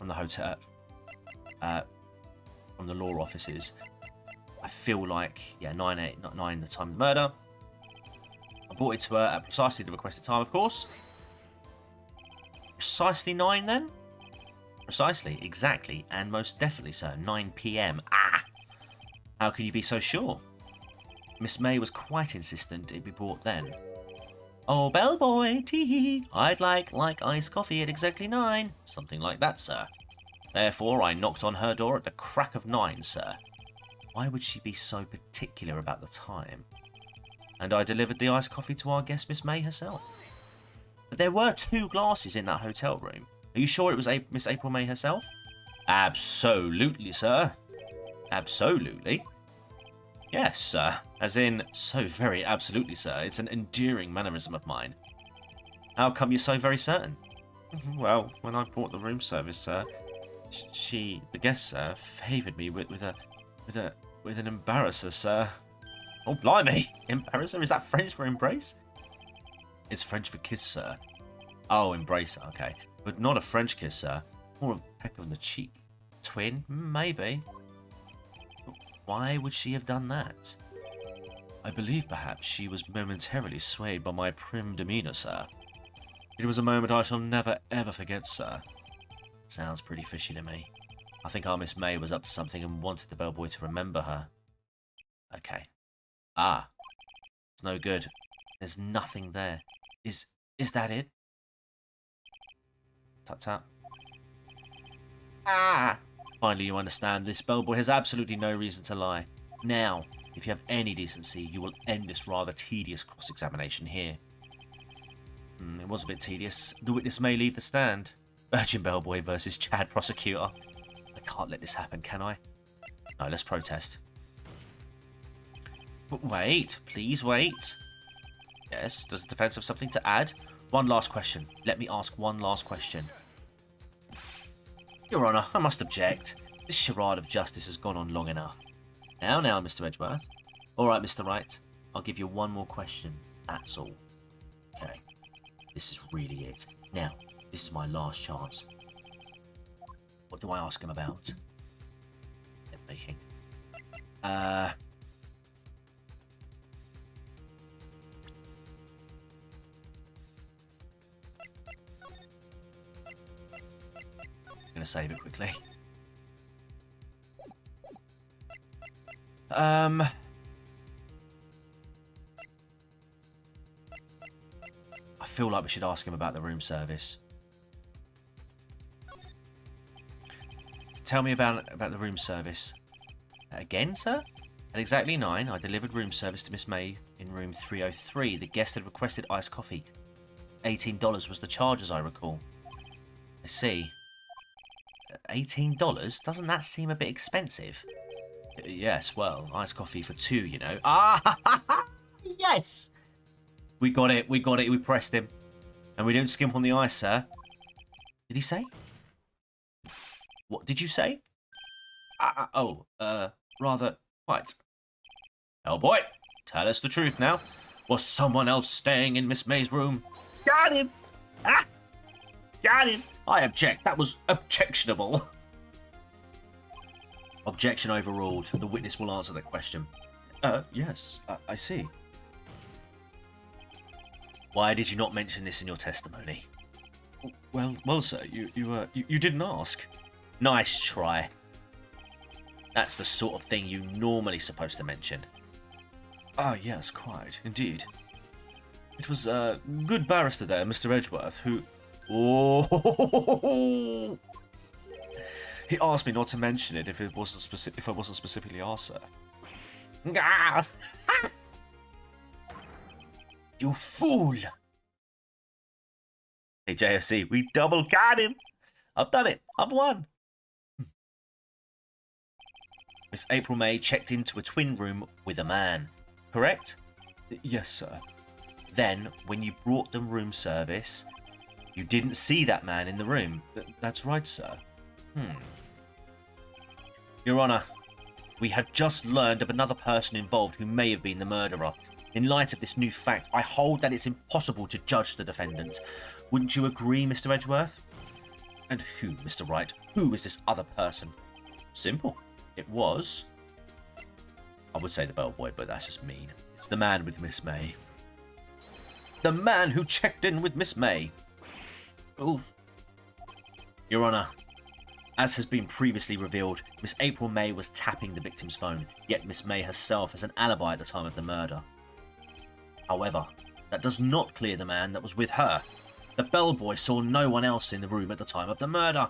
hotel, from the law offices. I feel like, yeah, 9 the time of the murder. I brought it to her at precisely the requested time, of course. Precisely 9 then? Precisely, exactly, and most definitely, sir. 9 PM. Ah! How can you be so sure? Miss May was quite insistent it be brought then. Oh, bellboy, tee-hee. I'd like iced coffee at exactly 9. Something like that, sir. Therefore, I knocked on her door at the crack of 9, sir. Why would she be so particular about the time? And I delivered the iced coffee to our guest, Miss May herself. But there were 2 glasses in that hotel room. Are you sure it was Miss April May herself? Absolutely, sir. Absolutely. Yes, sir. As in, so very absolutely, sir. It's an endearing mannerism of mine. How come you're so very certain? Well, when I brought the room service, sir, the guest, sir, favoured me with an embarrasser, sir. Oh, blimey! Embarrasser? Is that French for embrace? It's French for kiss, sir. Oh, embracer, okay. But not a French kiss, sir. More a peck on the cheek. Twin? Maybe. But why would she have done that? I believe perhaps she was momentarily swayed by my prim demeanour, sir. It was a moment I shall never ever forget, sir. Sounds pretty fishy to me. I think our Miss May was up to something and wanted the bellboy to remember her. Okay. Ah. It's no good. There's nothing there. Is that it? Tap tap. Ah! Finally you understand, this bellboy has absolutely no reason to lie. Now, if you have any decency, you will end this rather tedious cross-examination here. It was a bit tedious. The witness may leave the stand. Urgent bellboy versus Chad prosecutor. I can't let this happen, can I? No, let's protest. But wait, please wait. Yes, does the defense have something to add? One last question. Let me ask one last question. Your Honour, I must object. This charade of justice has gone on long enough. Now, Mr. Edgeworth. Alright, Mr. Wright. I'll give you one more question. That's all. Okay. This is really it. Now, this is my last chance. What do I ask him about? Making. I'm gonna save it quickly. I feel like we should ask him about the room service. Tell me about the room service. Again, sir? At exactly 9, I delivered room service to Miss May in room 303. The guest had requested iced coffee. $18 was the charge, as I recall. I see. $18? Doesn't that seem a bit expensive? Yes, well, iced coffee for 2, you know. Ah, yes! We got it, we pressed him. And we don't skimp on the ice, sir. Did he say? What did you say? Rather, what? Oh boy, tell us the truth now. Was someone else staying in Miss May's room? Got him! Ah! Got him! I object, that was objectionable. Objection overruled. The witness will answer that question. Yes, I see. Why did you not mention this in your testimony? Well, sir, you didn't ask. Nice try. That's the sort of thing you normally supposed to mention. Ah, yes, quite, indeed. It was a good barrister there, Mr. Edgeworth, who... Oh! He asked me not to mention it if I wasn't specifically asked, sir. You fool! Hey, JFC, we double got him! I've done it! I've won! Miss April May checked into a twin room with a man, correct? Yes, sir. Then, when you brought them room service, you didn't see that man in the room. That's right, sir. Your Honour, we have just learned of another person involved who may have been the murderer. In light of this new fact, I hold that it's impossible to judge the defendant. Wouldn't you agree, Mr. Edgeworth? And who, Mr. Wright? Who is this other person? Simple. It was... I would say the bellboy, but that's just mean. It's the man with Miss May. The man who checked in with Miss May. Oof. Your Honour, as has been previously revealed, Miss April May was tapping the victim's phone, yet Miss May herself has an alibi at the time of the murder. However, that does not clear the man that was with her. The bellboy saw no one else in the room at the time of the murder.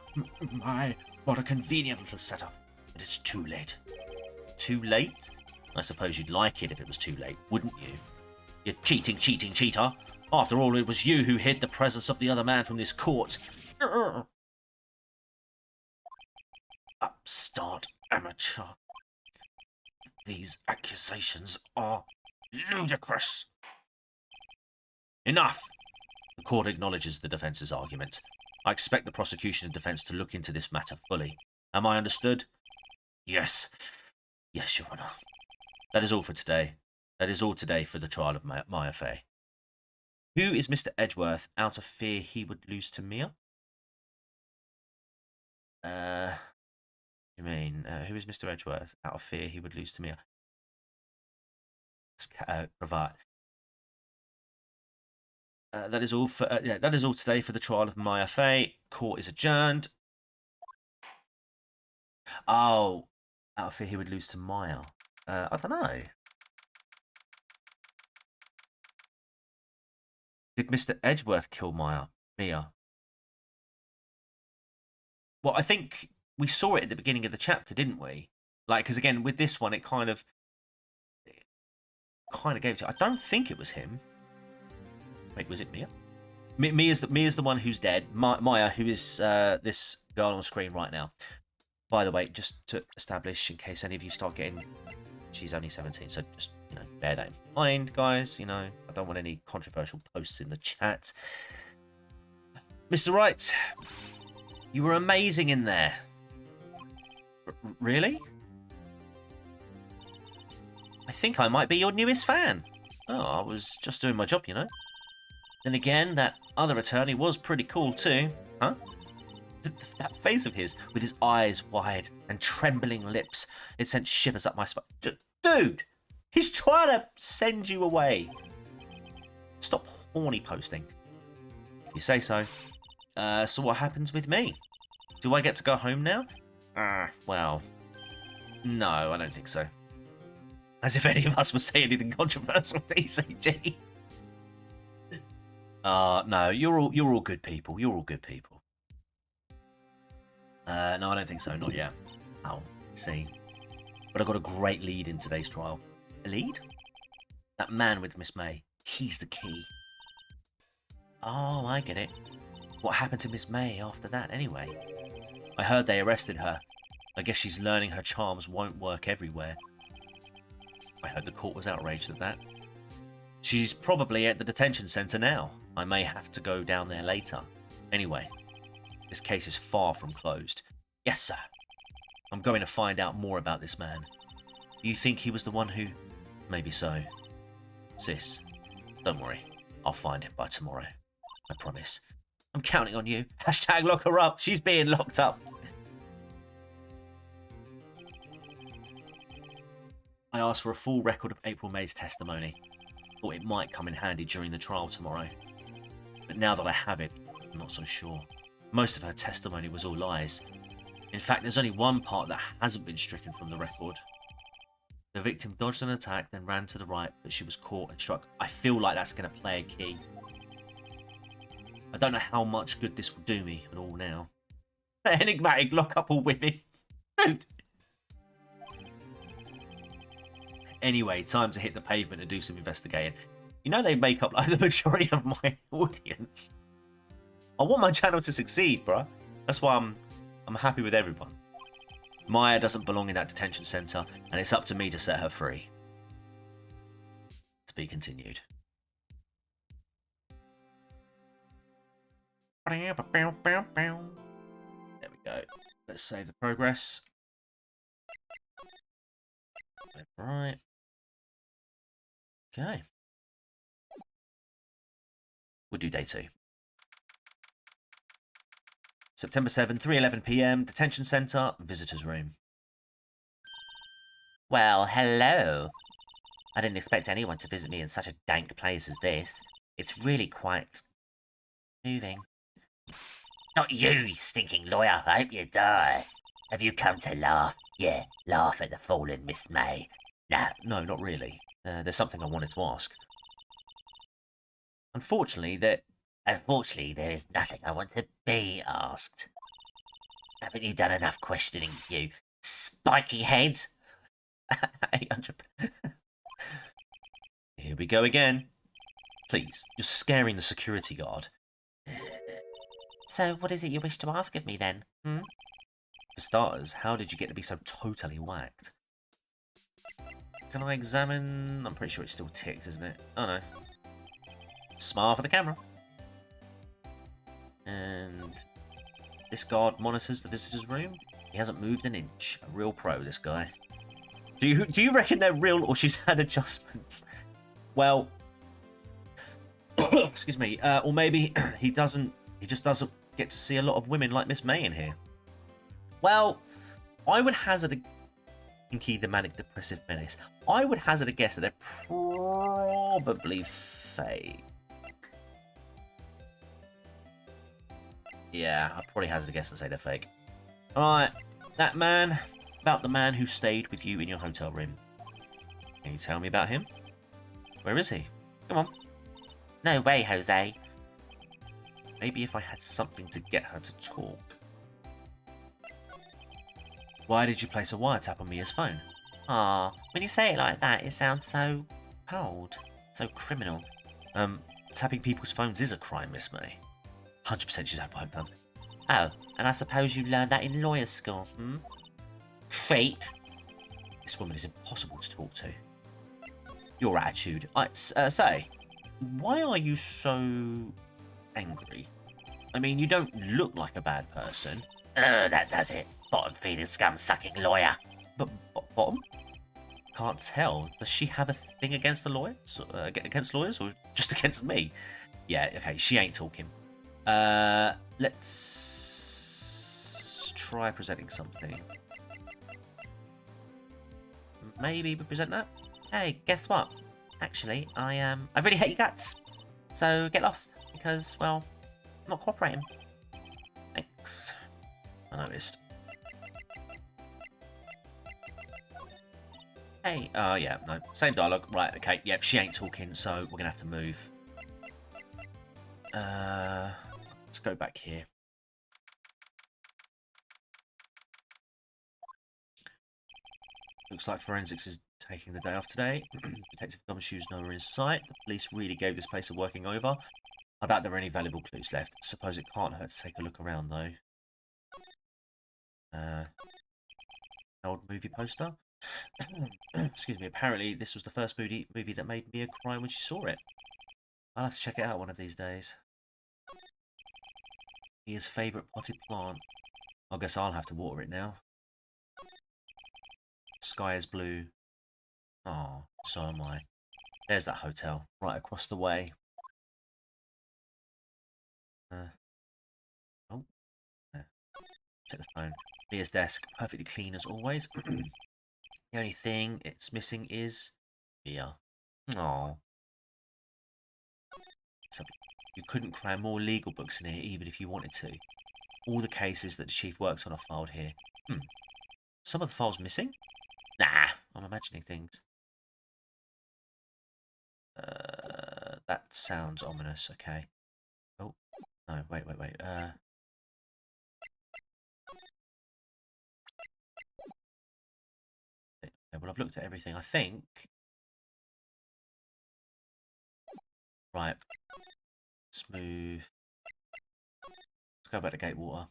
My, what a convenient little setup. But it's too late. Too late? I suppose you'd like it if it was too late, wouldn't you? You cheating cheater. After all, it was you who hid the presence of the other man from this court. Upstart amateur. These accusations are ludicrous. Enough! The court acknowledges the defence's argument. I expect the prosecution and defense to look into this matter fully. Am I understood? Yes. Yes, Your Honour. That is all for today. That is all today for the trial of Maya Fey. Who is Mr. Edgeworth out of fear he would lose to Mia? You mean, who is Mr. Edgeworth out of fear he would lose to Mia? Cravat. That is all for that is all today for the trial of Maya Fey. Court is adjourned. Oh, out of fear he would lose to Maya. I don't know. Did Mr. Edgeworth kill Mia? Well, I think we saw it at the beginning of the chapter, didn't we? Like, because again, with this one, it kind of gave it to... I don't think it was him. Wait, was it Mia? Mia's the one who's dead. Maya, who is this girl on screen right now. By the way, just to establish, in case any of you start getting... She's only 17, so just, you know, bear that in mind, guys. You know, I don't want any controversial posts in the chat. Mr. Wright, you were amazing in there. Really? I think I might be your newest fan. Oh, I was just doing my job, you know. Then again, that other attorney was pretty cool too. Huh? That face of his, with his eyes wide and trembling lips, it sent shivers up my spine. Dude, he's trying to send you away. Stop horny posting. If you say so. So what happens with me? Do I get to go home now? Well, no, I don't think so. As if any of us would say anything controversial to TCG. No, you're all good people. You're all good people. No, I don't think so. Not yet. Oh, see. But I got a great lead in today's trial. A lead? That man with Miss May. He's the key. Oh, I get it. What happened to Miss May after that, anyway? I heard they arrested her. I guess she's learning her charms won't work everywhere. I heard the court was outraged at that. She's probably at the detention centre now. I may have to go down there later. Anyway, this case is far from closed. Yes, sir. I'm going to find out more about this man. Do you think he was the one who... Maybe so. Sis, don't worry. I'll find him by tomorrow. I promise. I'm counting on you. Hashtag lock her up. She's being locked up. I asked for a full record of April May's testimony. Thought it might come in handy during the trial tomorrow. But now that I have it, I'm not so sure. Most of her testimony was all lies. In fact, there's only one part that hasn't been stricken from the record. The victim dodged an attack, then ran to the right, but she was caught and struck. I feel like that's going to play a key. I don't know how much good this will do me at all now. Enigmatic lock up all women. Dude. Anyway, time to hit the pavement and do some investigating. You know they make up like the majority of my audience. I want my channel to succeed, bruh. That's why I'm happy with everyone. Maya doesn't belong in that detention centre, and it's up to me to set her free. To be continued. There we go. Let's save the progress. Right. Okay. We'll do day 2. September 7, 3:11 PM, detention centre, visitors room. Well, hello. I didn't expect anyone to visit me in such a dank place as this. It's really quite moving. Not you stinking lawyer. I hope you die. Have you come to laugh? Yeah, laugh at the fallen Miss May. No, not really. There's something I wanted to ask. Unfortunately, there is nothing I want to be asked. Haven't you done enough questioning, you spiky head? 800. Here we go again. Please, you're scaring the security guard. So, what is it you wish to ask of me, then? For starters, how did you get to be so totally whacked? Can I examine... I'm pretty sure it's still ticked, isn't it? Oh, no. Smile for the camera. And this guard monitors the visitor's room. He hasn't moved an inch. A real pro, this guy. Do you reckon they're real or she's had adjustments? Well, excuse me. Or maybe he just doesn't get to see a lot of women like Miss May in here. Well, I would hazard a Pinky the Manic Depressive Menace. I would hazard a guess that they're probably fake. Yeah, I'd probably hazard a guess and say they're fake. Alright, that man, about the man who stayed with you in your hotel room. Can you tell me about him? Where is he? Come on. No way, Jose. Maybe if I had something to get her to talk. Why did you place a wiretap on Mia's phone? Ah, when you say it like that, it sounds so cold, so criminal. Tapping people's phones is a crime, Miss May. 100% she's had work done. Oh, and I suppose you learned that in lawyer school, Creep. This woman is impossible to talk to. your attitude. Say, why are you so angry? I mean, you don't look like a bad person. That does it. Bottom-feeding, scum-sucking lawyer. But bottom? Can't tell. Does she have a thing against the lawyers? Against lawyers, or just against me? Yeah, okay, she ain't talking. Let's try presenting something. Maybe we present that? Hey, guess what? Actually, I really hate your guts. So get lost, because, well, I'm not cooperating. Thanks. I noticed. Hey. Yeah, no, same dialogue. Right, okay, yep, she ain't talking, so we're gonna have to move. Let's go back here. Looks like forensics is taking the day off today. Detective Gumshoe's nowhere in sight. The police really gave this place a working over. I doubt there are any valuable clues left. Suppose it can't hurt to take a look around, though. Old movie poster. Excuse me. Apparently, this was the first movie that made Mia cry when she saw it. I'll have to check it out one of these days. Mia's favourite potted plant. I guess I'll have to water it now. Sky is blue. Oh, so am I. There's that hotel, right across the way. Oh, yeah. Check the phone. Mia's desk, perfectly clean as always. The only thing it's missing is Mia. Oh. So you couldn't cram more legal books in here even if you wanted to. All the cases that the chief works on are filed here. Some of the files missing? Nah, I'm imagining things. That sounds ominous. Okay. Oh, no, wait. Okay, well, I've looked at everything. I think. Right. Smooth. Let's go back to Gatewater.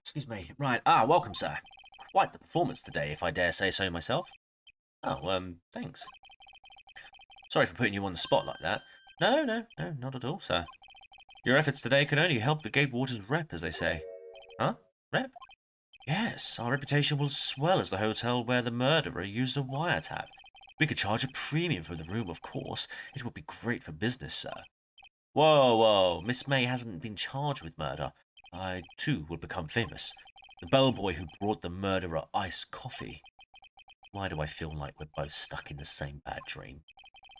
Excuse me. Right. Welcome, sir. Quite the performance today, if I dare say so myself. Oh, thanks. Sorry for putting you on the spot like that. No, not at all, sir. Your efforts today can only help the Gatewater's rep, as they say. Huh? Rep? Yes, our reputation will swell as the hotel where the murderer used a wiretap. We could charge a premium for the room, of course. It would be great for business, sir. Whoa, Miss May hasn't been charged with murder. I, too, will become famous. The bellboy who brought the murderer iced coffee. Why do I feel like we're both stuck in the same bad dream?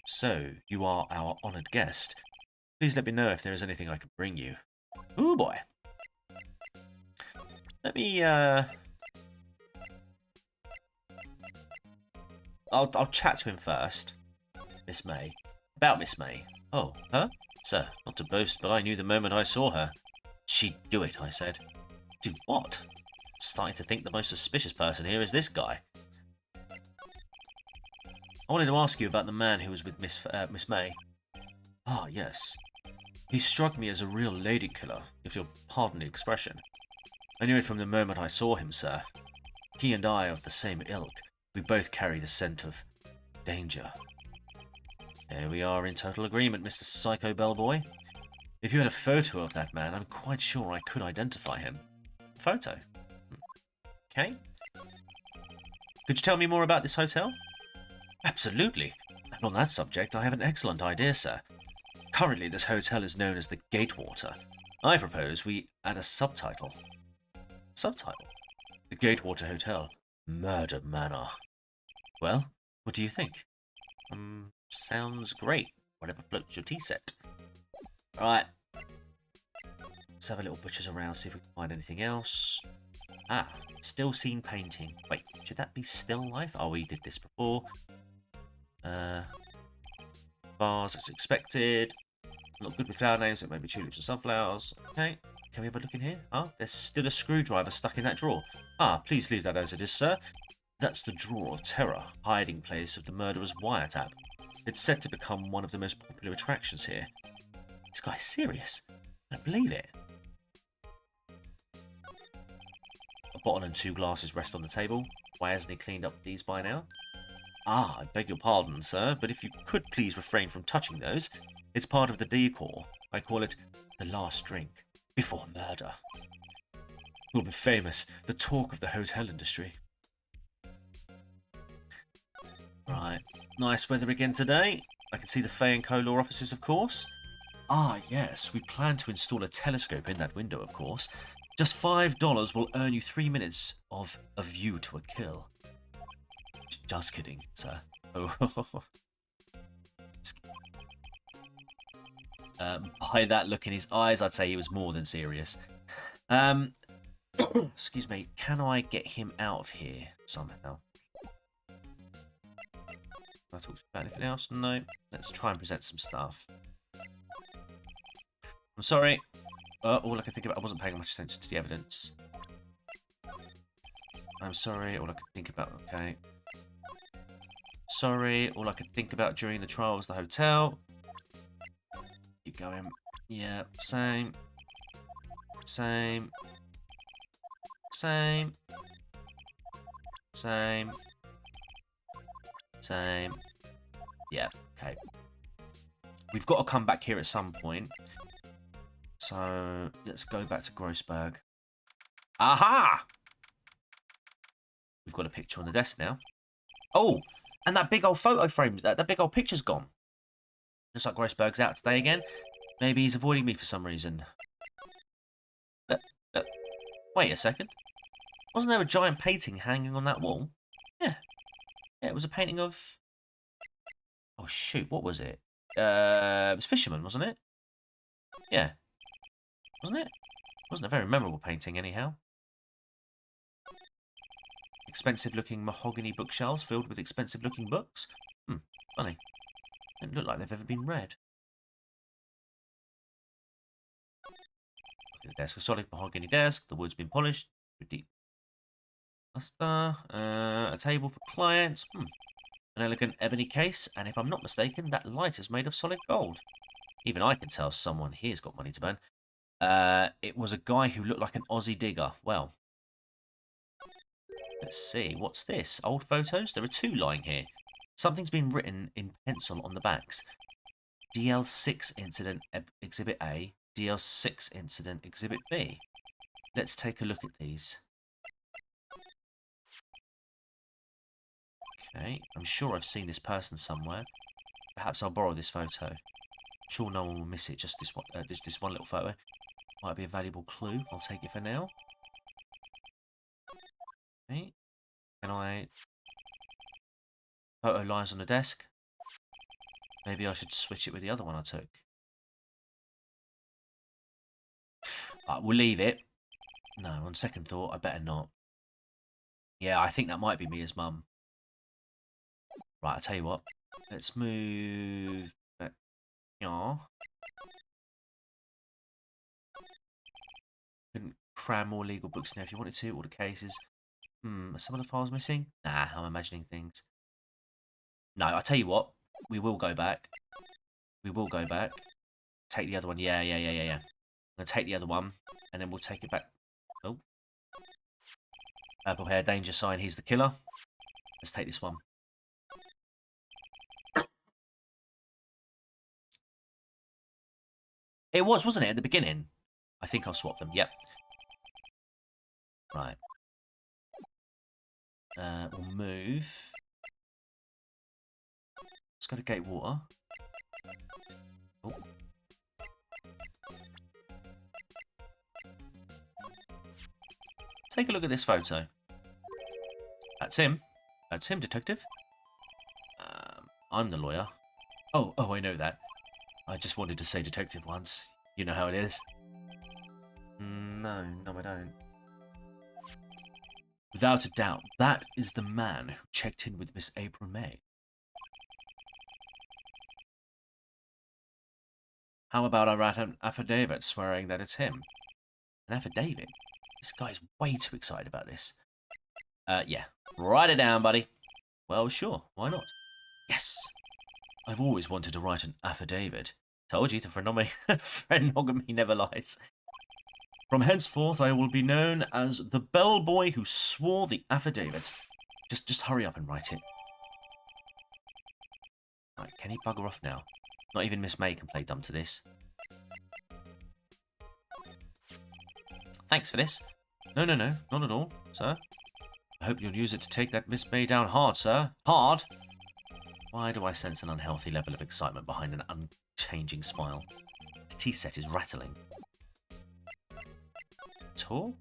So, you are our honoured guest. Please let me know if there is anything I can bring you. Ooh, boy. Let me, I'll chat to him first. Miss May. About Miss May. Oh, her? Sir, not to boast, but I knew the moment I saw her. She'd do it, I said. Do what? I'm starting to think the most suspicious person here is this guy. I wanted to ask you about the man who was with Miss May. Ah, yes. He struck me as a real lady killer, if you'll pardon the expression. I knew it from the moment I saw him, sir. He and I are of the same ilk. We both carry the scent of danger. There we are in total agreement, Mr. Psycho Bellboy. If you had a photo of that man, I'm quite sure I could identify him. Photo? Okay. Could you tell me more about this hotel? Absolutely. And on that subject, I have an excellent idea, sir. Currently, this hotel is known as the Gatewater. I propose we add a subtitle. Subtitle? The Gatewater Hotel. Murder Manor. Well, what do you think? Sounds great. Whatever floats your tea set. Alright. Let's have a little butchers around, see if we can find anything else. Still scene painting. Wait, should that be still life? Oh, we did this before. Bars as expected. Not good with flower names, it may be tulips and sunflowers. Okay, can we have a look in here? There's still a screwdriver stuck in that drawer. Please leave that as it is, sir. That's the Drawer of Terror, hiding place of the murderer's wiretap. It's set to become one of the most popular attractions here. This guy's serious. I don't believe it. bottle and 2 glasses rest on the table. Why hasn't he cleaned up these by now? Ah, I beg your pardon, sir, but if you could please refrain from touching those. It's part of the decor. I call it the last drink before murder. Will be famous, the talk of the hotel industry. Right, nice weather again today. I can see the Fay & Co law offices, of course. Ah, yes, we plan to install a telescope in that window, of course. Just $5 will earn you 3 minutes of a view to a kill. Just kidding, sir. Oh. By that look in his eyes, I'd say he was more than serious. Excuse me, can I get him out of here somehow? Can I talk about anything else? No. Let's try and present some stuff. I'm sorry. All I can think about, I wasn't paying much attention to the evidence. I'm sorry, all I could think about, okay. Sorry, all I could think about during the trial was the hotel. Keep going. Yeah, same. Same. Same. Same. Same. Yeah, okay. We've got to come back here at some point. So, let's go back to Grossberg. Aha! We've got a picture on the desk now. Oh! And that big old photo frame, that big old picture's gone. Looks like Grossberg's out today again. Maybe he's avoiding me for some reason. Wait a second. Wasn't there a giant painting hanging on that wall? Yeah. Yeah, it was a painting of... Oh, shoot, what was it? It was Fisherman, wasn't it? Yeah. Wasn't it? Wasn't a very memorable painting, anyhow. Expensive-looking mahogany bookshelves filled with expensive-looking books. Funny. Don't look like they've ever been read. Look at the desk. A solid mahogany desk. The wood's been polished. Deep. A table for clients. An elegant ebony case. And if I'm not mistaken, that light is made of solid gold. Even I can tell someone here's got money to burn. It was a guy who looked like an Aussie digger. Well, let's see. What's this? Old photos? There are 2 lying here. Something's been written in pencil on the backs. DL6 incident Exhibit A. DL6 incident Exhibit B. Let's take a look at these. Okay, I'm sure I've seen this person somewhere. Perhaps I'll borrow this photo. I'm sure no one will miss it, just this one little photo. Might be a valuable clue. I'll take it for now. Okay. Can I... Photo lies on the desk. Maybe I should switch it with the other one I took. We'll leave it. No, on second thought, I better not. Yeah, I think that might be Mia's mum. Right, I'll tell you what. Let's move... Yeah. Couldn't cram more legal books in there if you wanted to. All the cases. Are some of the files missing? Nah, I'm imagining things. No, I'll tell you what. We will go back. We will go back. Take the other one. Yeah. I'm going to take the other one. And then we'll take it back. Oh. Purple hair, danger sign. He's the killer. Let's take this one. It was, wasn't it, at the beginning? I think I'll swap them. Yep. Right. We'll move. Let's go to Gatewater. Oh. Take a look at this photo. That's him. That's him, detective. I'm the lawyer. Oh, I know that. I just wanted to say detective once. You know how it is. No, I don't. Without a doubt, that is the man who checked in with Miss April May. How about I write an affidavit swearing that it's him? An affidavit? This guy's way too excited about this. Yeah. Write it down, buddy. Well, sure. Why not? Yes. I've always wanted to write an affidavit. Told you, the phrenogamy never lies. From henceforth, I will be known as the bellboy who swore the affidavit. Just hurry up and write it. Right, can he bugger off now? Not even Miss May can play dumb to this. Thanks for this. No, not at all, sir. I hope you'll use it to take that Miss May down hard, sir. Hard? Why do I sense an unhealthy level of excitement behind an unchanging smile? His tea set is rattling. Talk?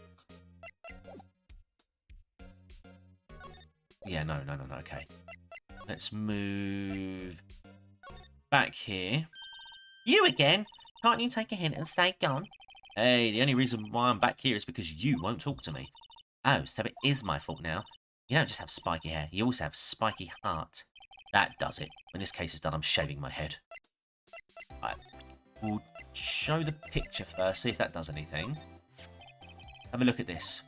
Yeah, no, okay. Let's move back here. You again? Can't you take a hint and stay gone? Hey, the only reason why I'm back here is because you won't talk to me. Oh, so it is my fault now. You don't just have spiky hair, you also have spiky heart. That does it. When this case is done, I'm shaving my head. Right. We'll show the picture first, see if that does anything. Have a look at this.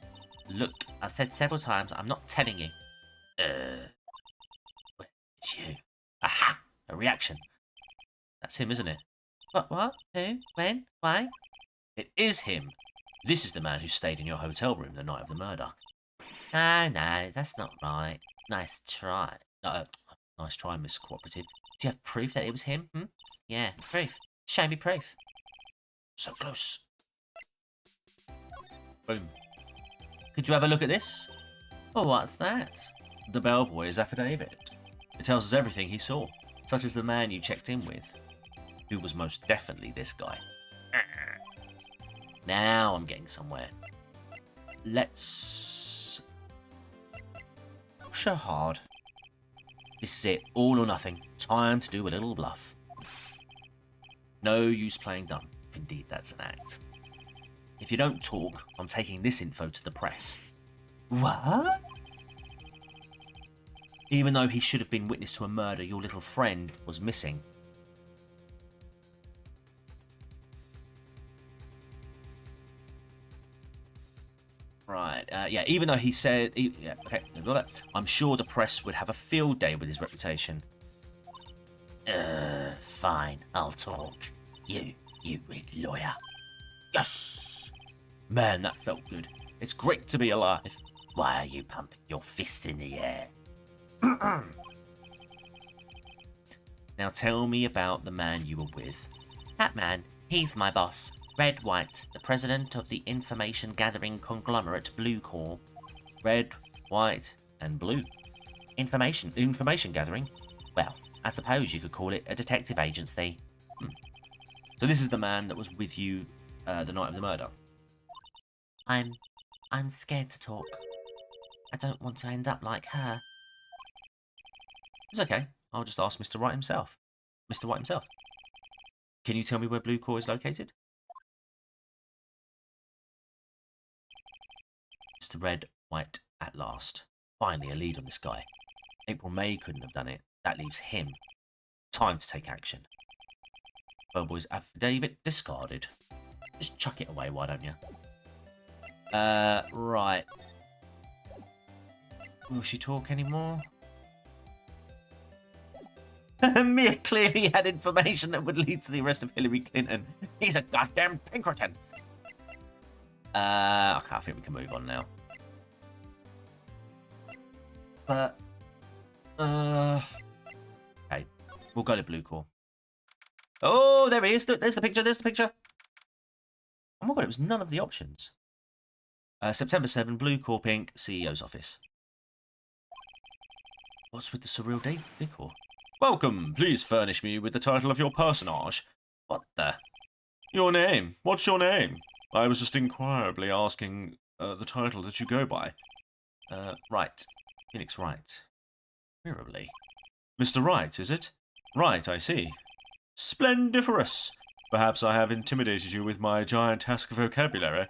Look, I've said several times, I'm not telling you. It's you. Aha! A reaction. That's him, isn't it? What? Who? When? Why? It is him. This is the man who stayed in your hotel room the night of the murder. No, that's not right. Nice try. Nice try, Miss Cooperative. Do you have proof that it was him? Yeah, proof. Show me proof. So close. Boom. Could you have a look at this? Well, what's that? The bellboy's affidavit. It tells us everything he saw, such as the man you checked in with, who was most definitely this guy. Now I'm getting somewhere. Let's push her hard. This is it, all or nothing. Time to do a little bluff. No use playing dumb, if indeed that's an act. If you don't talk, I'm taking this info to the press. What? Even though he should have been witness to a murder, your little friend was missing. Right, yeah, even though he said... yeah, okay, I'm sure the press would have a field day with his reputation. Fine, I'll talk. You red lawyer. Yes! Man, that felt good. It's great to be alive. Why are you pumping your fist in the air? Now tell me about the man you were with. That man, he's my boss. Red White, the president of the information gathering conglomerate Blue Corps. Red, white, and blue. Information gathering? Well, I suppose you could call it a detective agency. So this is the man that was with you the night of the murder? I'm scared to talk. I don't want to end up like her. It's okay. I'll just ask Mr. Wright himself. Mr. White himself. Can you tell me where Blue Corps is located? Mr. Red, White, at last. Finally, a lead on this guy. April May couldn't have done it. That leaves him. Time to take action. Bellboy's affidavit discarded. Just chuck it away, why don't you? Right. Will she talk anymore? Mia clearly had information that would lead to the arrest of Hillary Clinton. He's a goddamn Pinkerton. Okay, I think we can move on now. But, okay, we'll go to Blue Corps. Oh, there he is. Look, there's the picture. Oh my god, it was none of the options. September 7, Blue Corps Pink, CEO's office. What's with the surreal decor? Welcome. Please furnish me with the title of your personage. What the? Your name. What's your name? I was just inquirably asking the title that you go by. Wright. Phoenix Wright. Queerably. Mr. Wright, is it? Right, I see. Splendiferous. Perhaps I have intimidated you with my gigantic vocabulary.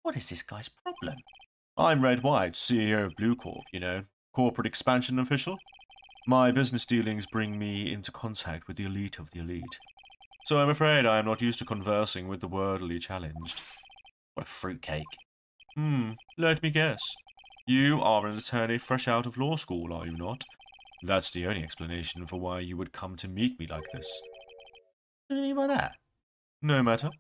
What is this guy's problem? I'm Red White, CEO of Blue Corp, you know. Corporate expansion official. My business dealings bring me into contact with the elite of the elite. So I'm afraid I am not used to conversing with the worldly challenged. What a fruitcake. Let me guess. You are an attorney fresh out of law school, are you not? That's the only explanation for why you would come to meet me like this. What do you mean by that? No matter.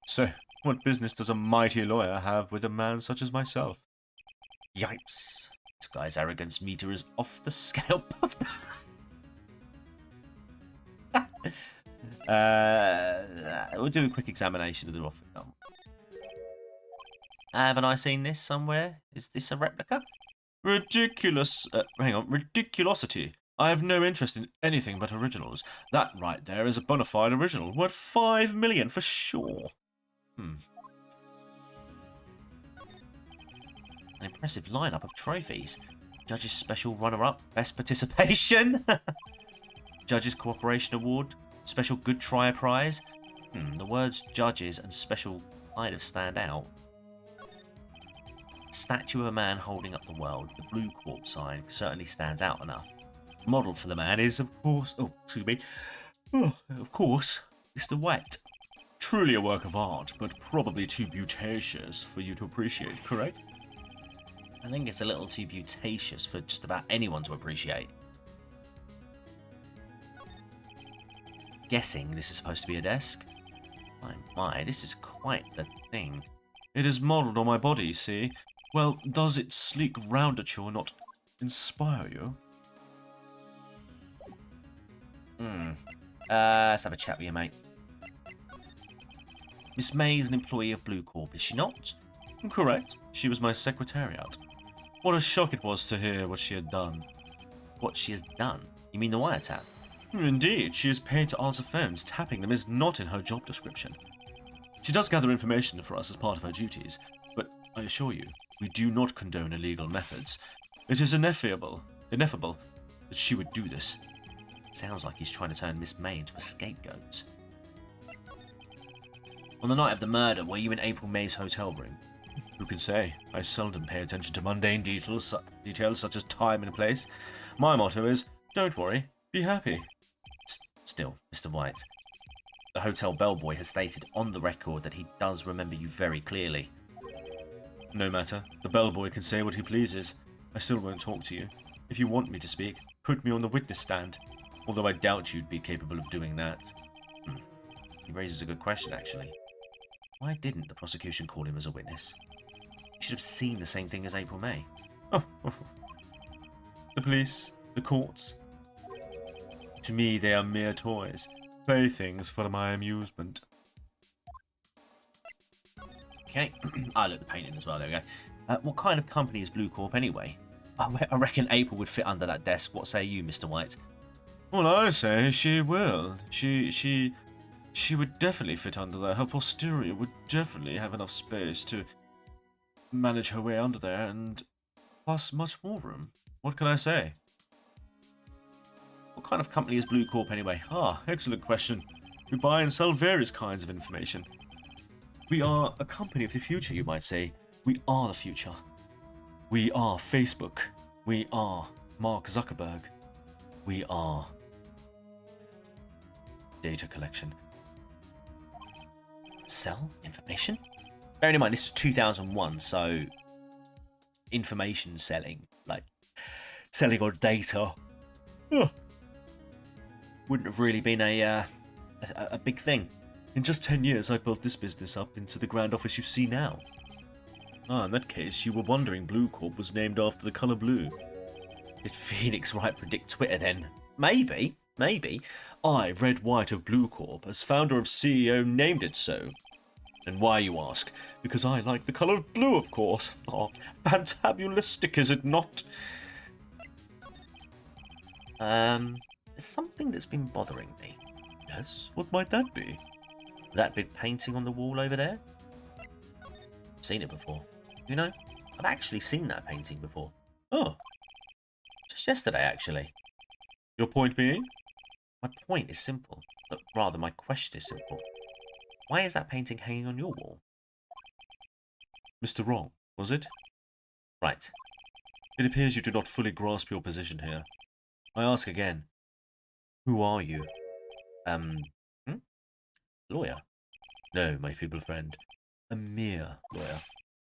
So, What business does a mighty lawyer have with a man such as myself? Yipes. This guy's arrogance meter is off the scale. We'll do a quick examination of the offer. Haven't I seen this somewhere? Is this a replica? Ridiculous. Hang on. Ridiculosity. I have no interest in anything but originals. That right there is a bona fide original. Worth 5 million for sure. An impressive lineup of trophies. Judges Special Runner-Up, Best Participation. Judges Cooperation Award, Special Good Try Prize. The words Judges and Special kind of stand out. Statue of a man holding up the world. The Blue Corp sign certainly stands out enough. Model for the man is, of course... Oh, excuse me. Of course, Mr. White. Truly a work of art, but probably too beauticious for you to appreciate, correct? I think it's a little too beauticious for just about anyone to appreciate. Guessing this is supposed to be a desk? My, this is quite the thing. It is modelled on my body, see? Well, does its sleek roundature not inspire you? Let's have a chat with you, mate. Miss May is an employee of Blue Corp, is she not? Correct. She was my secretariat. What a shock it was to hear what she had done. What she has done? You mean the wiretap? Indeed, she is paid to answer phones. Tapping them is not in her job description. She does gather information for us as part of her duties, but I assure you, we do not condone illegal methods. It is ineffable that she would do this. It sounds like he's trying to turn Miss May into a scapegoat. On the night of the murder, were you in April May's hotel room? Who can say? I seldom pay attention to mundane details such as time and place. My motto is, don't worry, be happy. Still, Mr. White, the hotel bellboy has stated on the record that he does remember you very clearly. No matter. The bellboy can say what he pleases. I still won't talk to you. If you want me to speak, put me on the witness stand. Although I doubt you'd be capable of doing that. He raises a good question, actually. Why didn't the prosecution call him as a witness? He should have seen the same thing as April May. The police, the courts. To me, they are mere toys. Playthings for my amusement. Okay. I look at the painting as well, there we go. What kind of company is Blue Corp anyway? I reckon April would fit under that desk. What say you, Mr. White? Well, I say she will. She would definitely fit under there. Her posterior would definitely have enough space to manage her way under there, and plus much more room. What can I say? What kind of company is Blue Corp anyway? Excellent question. We buy and sell various kinds of information. We are a company of the future, you might say. We are the future. We are Facebook. We are Mark Zuckerberg. We are data collection. Sell information? Bearing in mind, this was 2001, so information selling, like selling on data, wouldn't have really been a big thing. In just 10 years, I built this business up into the grand office you see now. In that case, you were wondering Blue Corp was named after the colour blue. Did Phoenix Wright predict Twitter then? Maybe. I, Red White of Blue Corp, as founder of CEO, named it so. And why, you ask? Because I like the colour of blue, of course. Fantabulistic, is it not? There's something that's been bothering me. Yes? What might that be? That big painting on the wall over there? I've seen it before. You know, I've actually seen that painting before. Just yesterday, actually. Your point being? My point is simple, but rather my question is simple. Why is that painting hanging on your wall? Mr. Wrong, was it? Right. It appears you do not fully grasp your position here. I ask again, who are you? Lawyer? No, my feeble friend. A mere lawyer.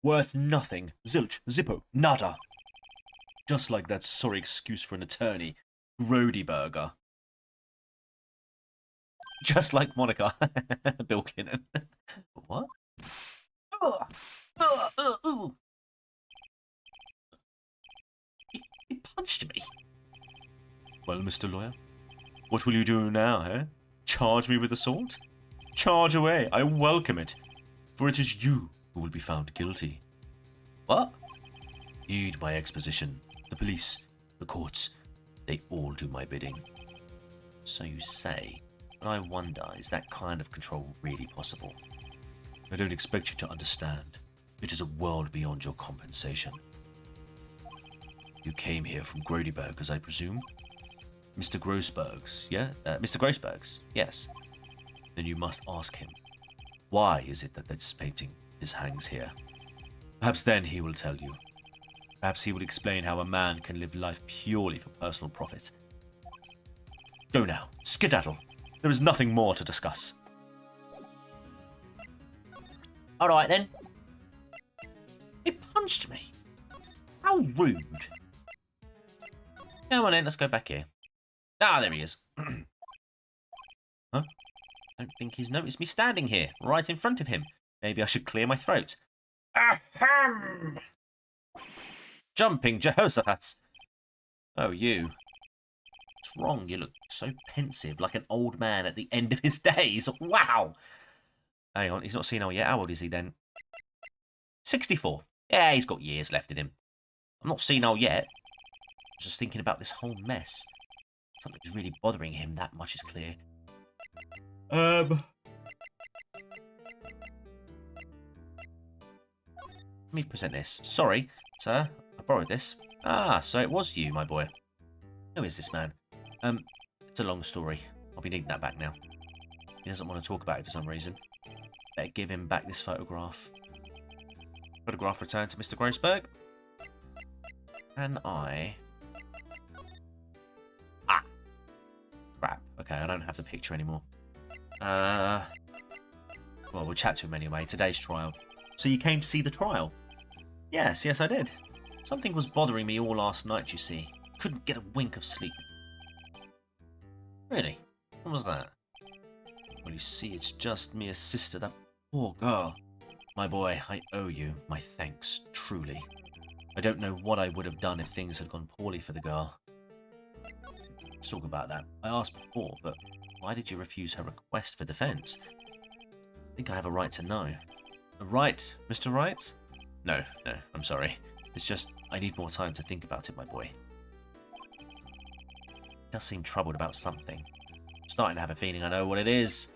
Worth nothing. Zilch, zippo, nada. Just like that sorry excuse for an attorney, Grody Burger. Just like Monica. Bill Clinton. What? Ooh. He punched me. Well, Mr. Lawyer, what will you do now, eh? Charge me with assault? Charge away, I welcome it, for it is you who will be found guilty. What? Heed my exposition. The police, the courts, they all do my bidding. So you say. But I wonder, is that kind of control really possible? I don't expect you to understand. It is a world beyond your compensation. You came here from Grodyberg, I presume? Mr. Grossberg's, yeah? Mr. Grossberg's, yes. Then you must ask him, why is it that this painting hangs here? Perhaps then he will tell you. Perhaps he will explain how a man can live life purely for personal profit. Go now, skedaddle. There is nothing more to discuss. Alright then. He punched me. How rude. Come on then, let's go back here. Ah, there he is. Huh? I don't think he's noticed me standing here, right in front of him. Maybe I should clear my throat. Ahem! Jumping Jehoshaphat. Oh, you. What's wrong? You look so pensive, like an old man at the end of his days. Wow! Hang on, he's not senile yet. How old is he then? 64. Yeah, he's got years left in him. I'm not senile yet. I'm just thinking about this whole mess. Something's really bothering him, that much is clear. Let me present this. Sorry, sir, I borrowed this. Ah, so it was you, my boy. Who is this man? It's a long story. I'll be needing that back now. He doesn't want to talk about it for some reason. Better give him back this photograph. Photograph returned to Mr. Grossberg. And I... Ah! Crap. Okay, I don't have the picture anymore. Well, we'll chat to him anyway. Today's trial. So you came to see the trial? Yes, I did. Something was bothering me all last night, you see. Couldn't get a wink of sleep. Really? What was that? Well, you see, it's just me, a sister, that poor girl. My boy, I owe you my thanks, truly. I don't know what I would have done if things had gone poorly for the girl. Let's talk about that. I asked before, but why did you refuse her request for defense? I think I have a right to know. A right, Mr. Wright? No, I'm sorry. It's just, I need more time to think about it, my boy. He does seem troubled about something. I'm starting to have a feeling I know what it is.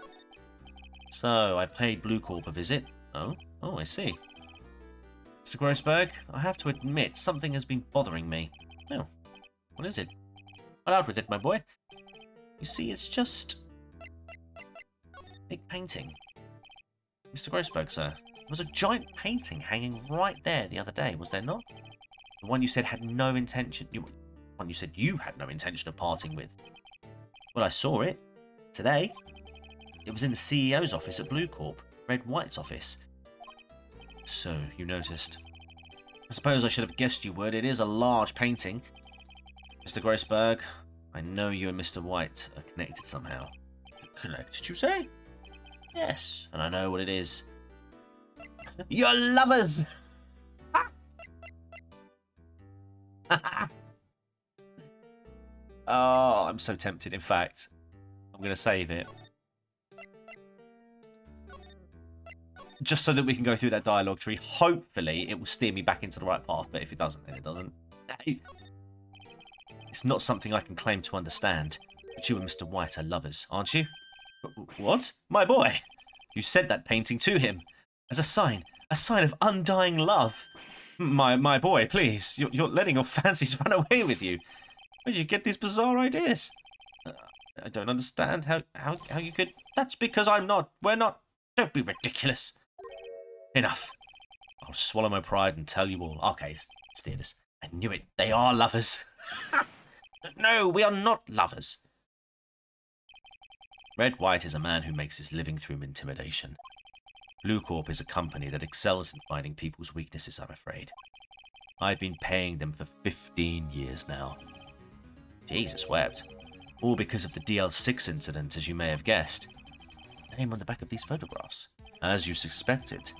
So, I paid Blue Corp a visit. Oh, I see. Mr. Grossberg, I have to admit, something has been bothering me. Oh, what is it? Well, out with it, my boy. You see, it's just... big painting. Mr. Grossberg, sir, there was a giant painting hanging right there the other day, was there not? The one you said had no intention... one you said you had no intention of parting with. Well, I saw it. Today. It was in the CEO's office at Blue Corp. Red White's office. So, you noticed. I suppose I should have guessed you would. It is a large painting. Mr. Grossberg, I know you and Mr. White are connected somehow. Connected, you say? Yes, and I know what it is. You're lovers! Oh, I'm so tempted. In fact, I'm going to save it. Just so that we can go through that dialogue tree. Hopefully, it will steer me back into the right path, but if it doesn't, then it doesn't. It's not something I can claim to understand, but you and Mr. White are lovers, aren't you? What? My boy! You sent that painting to him as a sign of undying love. My boy, please, you're letting your fancies run away with you. Where did you get these bizarre ideas? I don't understand how you could... That's because I'm not. We're not. Don't be ridiculous. Enough. I'll swallow my pride and tell you all. Okay, steer this. I knew it. They are lovers. No, we are not lovers. Red White is a man who makes his living through intimidation. Blue Corp is a company that excels in finding people's weaknesses, I'm afraid. I've been paying them for 15 years now. Jesus wept. All because of the DL6 incident, as you may have guessed. Name on the back of these photographs. as you suspected,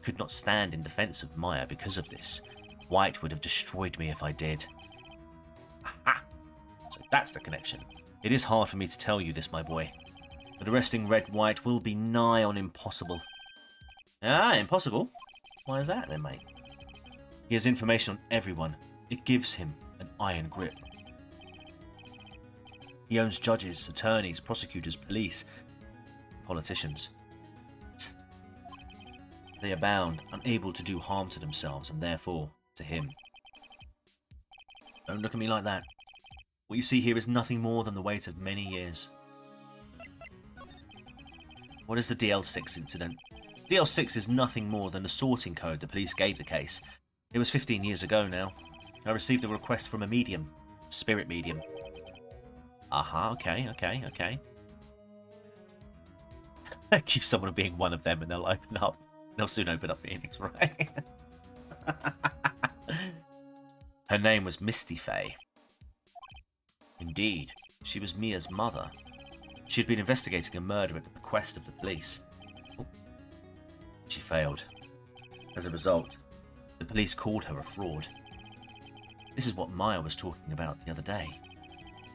could not stand in defense of Maya because of this. White would have destroyed me if I did. Aha! So that's the connection. It is hard for me to tell you this, my boy, but arresting Red White will be nigh on impossible. Ah, impossible? Why is that then, mate? He has information on everyone. It gives him an iron grip. He owns judges, attorneys, prosecutors, police, politicians. They are bound, unable to do harm to themselves, and therefore to him. Don't look at me like that. What you see here is nothing more than the weight of many years. What is the DL6 incident? DL6 is nothing more than a sorting code the police gave the case. It was 15 years ago now. I received a request from a medium. Spirit medium. Aha, okay. Keep someone being one of them and they'll open up. They'll soon open up Phoenix Wright. Her name was Misty Faye. Indeed, she was Mia's mother. She had been investigating a murder at the bequest of the police. Oh. She failed. As a result, the police called her a fraud. This is what Maya was talking about the other day.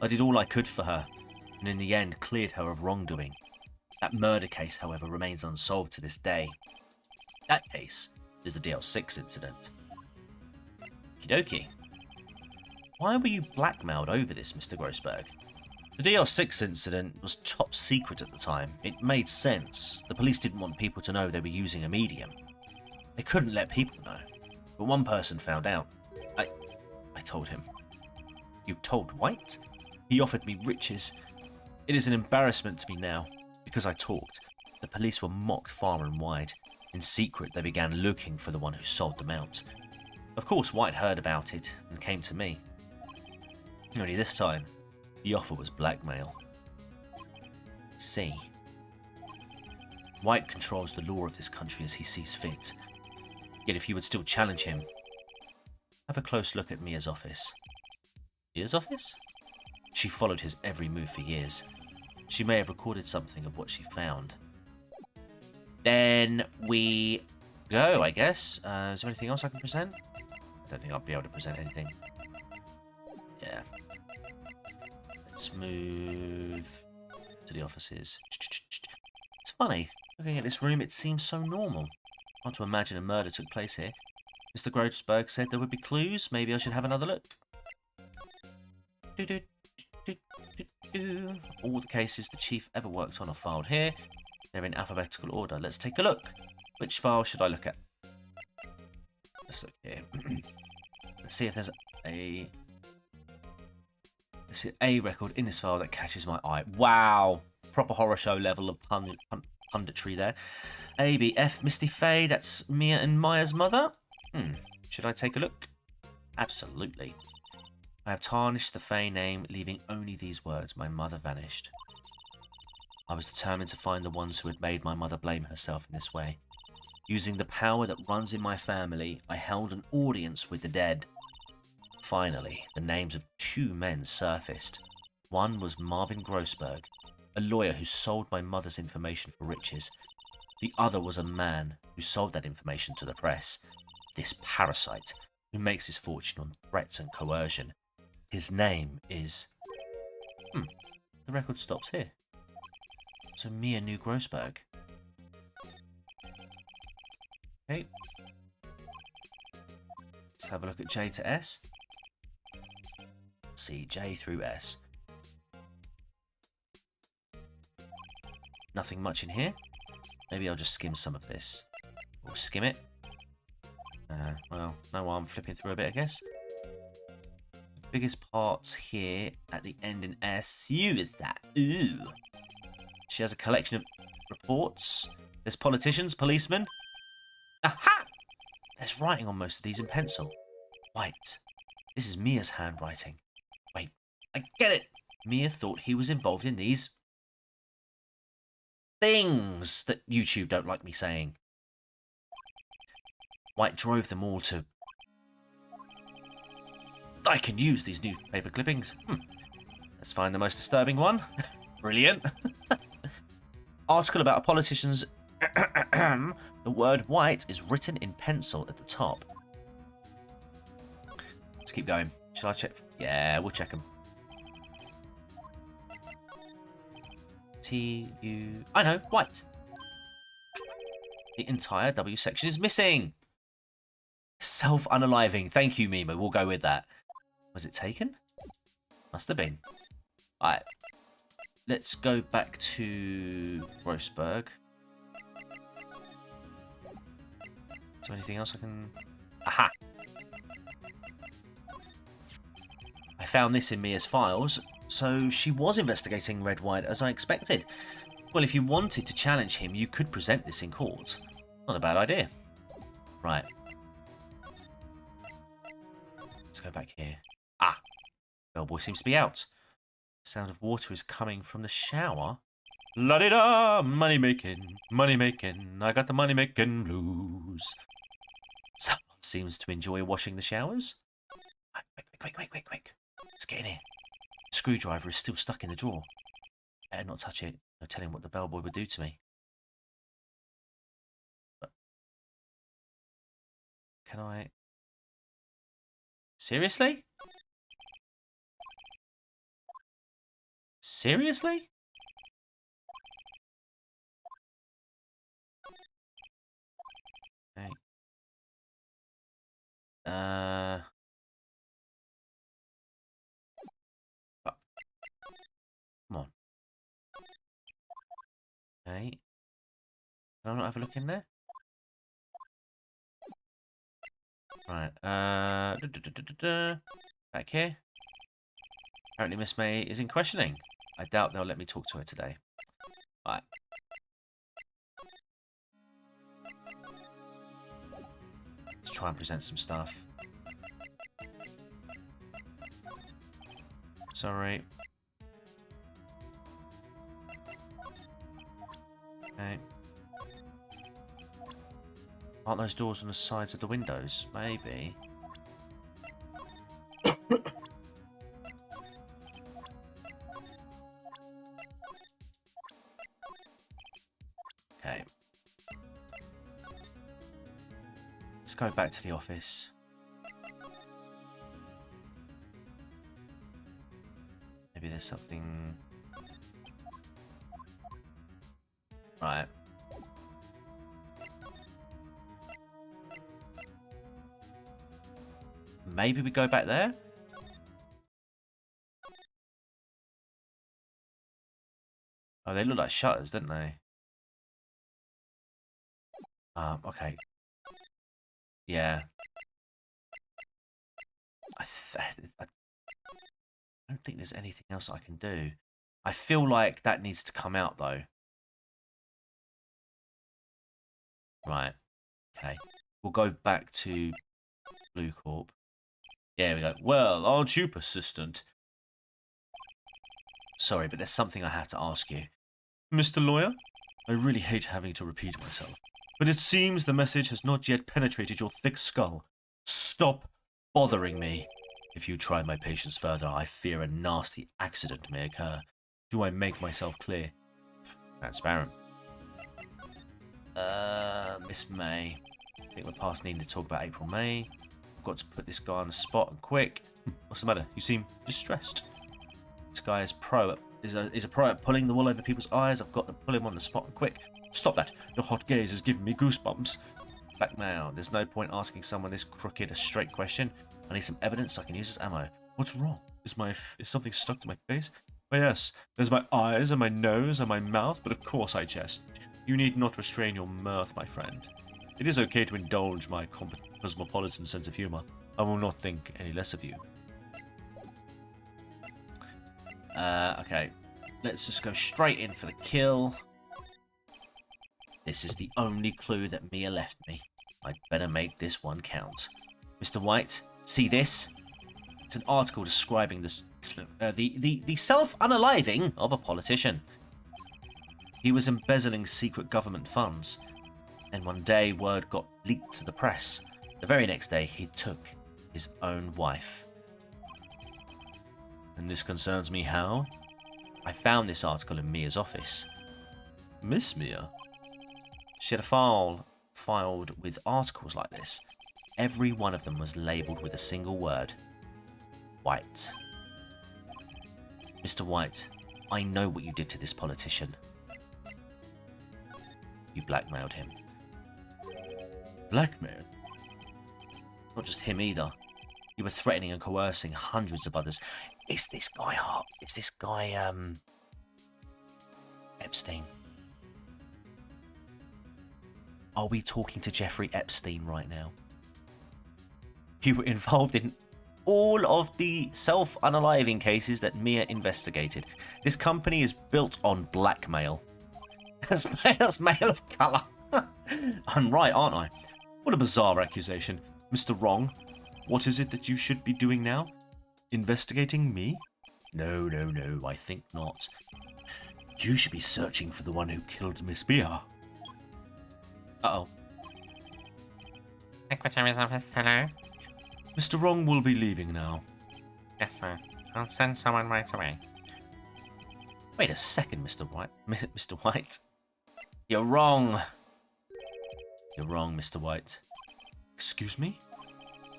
I did all I could for her, and in the end cleared her of wrongdoing. That murder case, however, remains unsolved to this day. That case is the DL6 incident. Okie dokie. Why were you blackmailed over this, Mr. Grossberg? The DL6 incident was top secret at the time. It made sense. The police didn't want people to know they were using a medium. They couldn't let people know. But one person found out. I told him. You told White? He offered me riches. It is an embarrassment to me now. Because I talked, the police were mocked far and wide. In secret, they began looking for the one who sold them out. Of course, White heard about it and came to me. Only this time, the offer was blackmail. See. White controls the law of this country as he sees fit. Yet if you would still challenge him, have a close look at Mia's office. Mia's office? She followed his every move for years. She may have recorded something of what she found. Then we go, I guess. Is there anything else I can present? I don't think I'll be able to present anything. Yeah. Let's move to the offices. It's funny. Looking at this room, it seems so normal. Hard to imagine a murder took place here. Mr. Grossberg said there would be clues. Maybe I should have another look. All the cases the chief ever worked on are filed here. They're in alphabetical order. Let's take a look. Which file should I look at? Let's look here. Let's see if there's a... Let's see a record in this file that catches my eye. Wow! Proper horror show level of punditry there. ABF Misty Faye, that's Mia and Maya's mother. Should I take a look? Absolutely. I have tarnished the Faye name, leaving only these words: my mother vanished. I was determined to find the ones who had made my mother blame herself in this way. Using the power that runs in my family, I held an audience with the dead. Finally, the names of two men surfaced. One was Marvin Grossberg, a lawyer who sold my mother's information for riches. The other was a man who sold that information to the press. This parasite, who makes his fortune on threats and coercion. His name is... The record stops here. So Mia knew Grossberg. Okay. Let's have a look at J to S. Let's see, J through S. Nothing much in here. Maybe I'll just skim some of this. Or skim it. Well, no harm flipping through a bit, I guess. The biggest parts here at the end in S. You is that. Ooh. She has a collection of reports. There's politicians, policemen. Aha! There's writing on most of these in pencil. White. This is Mia's handwriting. Wait, I get it. Mia thought he was involved in these things that YouTube don't like me saying. White drove them all to... I can use these newspaper clippings. Let's find the most disturbing one. Brilliant. Article about a politician's... The word white is written in pencil at the top. Let's keep going. Shall I check? Yeah, we'll check them. T-U... I know, white. The entire W section is missing. Self-unaliving. Thank you, Mima. We'll go with that. Was it taken? Must have been. Alright. Let's go back to Grossberg. Is there anything else I can... Aha! I found this in Mia's files, so she was investigating Red White as I expected. Well, if you wanted to challenge him, you could present this in court. Not a bad idea. Right. Let's go back here. Ah! Bellboy seems to be out. The sound of water is coming from the shower. La-di-da! Money making, money making. I got the money making blues. Someone seems to enjoy washing the showers. Quick. Let's get in here. The screwdriver is still stuck in the drawer. Better not touch it. No telling what the bellboy would do to me. But can I... Seriously? Seriously? Okay. Come on. Okay. Can I not have a look in there? Right. Back here. Apparently Miss May is in questioning. I doubt they'll let me talk to her today. Right. Let's try and present some stuff. Sorry. Okay. Aren't those doors on the sides of the windows? Maybe. Okay. Let's go back to the office. Maybe there's something... Right. Maybe we go back there? Oh, they look like shutters, don't they? Okay. Yeah. I don't think there's anything else I can do. I feel like that needs to come out, though. Right. Okay. We'll go back to Blue Corp. Yeah, we go. Well, aren't you persistent? Sorry, but there's something I have to ask you. Mr. Lawyer, I really hate having to repeat myself, but it seems the message has not yet penetrated your thick skull. Stop bothering me. If you try my patience further, I fear a nasty accident may occur. Do I make myself clear? Transparent. Miss May. I think we're past needing to talk about April May. I've got to put this guy on the spot and quick. What's the matter? You seem distressed. This guy is a pro at pulling the wool over people's eyes. I've got to pull him on the spot and quick. Stop that. Your hot gaze is giving me goosebumps. Blackmail. There's no point asking someone this crooked a straight question. I need some evidence I can use as ammo. What's wrong? Is something stuck to my face? Why, yes. There's my eyes and my nose and my mouth, but of course I jest. You need not restrain your mirth, my friend. It is okay to indulge my cosmopolitan sense of humor. I will not think any less of you. Okay. Let's just go straight in for the kill. This is the only clue that Mia left me. I'd better make this one count. Mr. White, see this? It's an article describing the self-unaliving of a politician. He was embezzling secret government funds. Then one day, word got leaked to the press. The very next day, he took his own wife. And this concerns me how? I found this article in Mia's office. Miss Mia? She had a file filed with articles like this. Every one of them was labelled with a single word. White. Mr. White, I know what you did to this politician. You blackmailed him. Blackmail? Not just him either. You were threatening and coercing hundreds of others. It's this guy, Epstein. Are we talking to Jeffrey Epstein right now? You were involved in all of the self-unaliving cases that Mia investigated. This company is built on blackmail. As male of colour. I'm right, aren't I? What a bizarre accusation. Mr. Wrong, what is it that you should be doing now? Investigating me? No, I think not. You should be searching for the one who killed Miss Mia. Uh-oh. Secretary's office, hello? Mr. Wrong will be leaving now. Yes, sir. I'll send someone right away. Wait a second, Mr. White. Mr. White. You're wrong. You're wrong, Mr. White. Excuse me?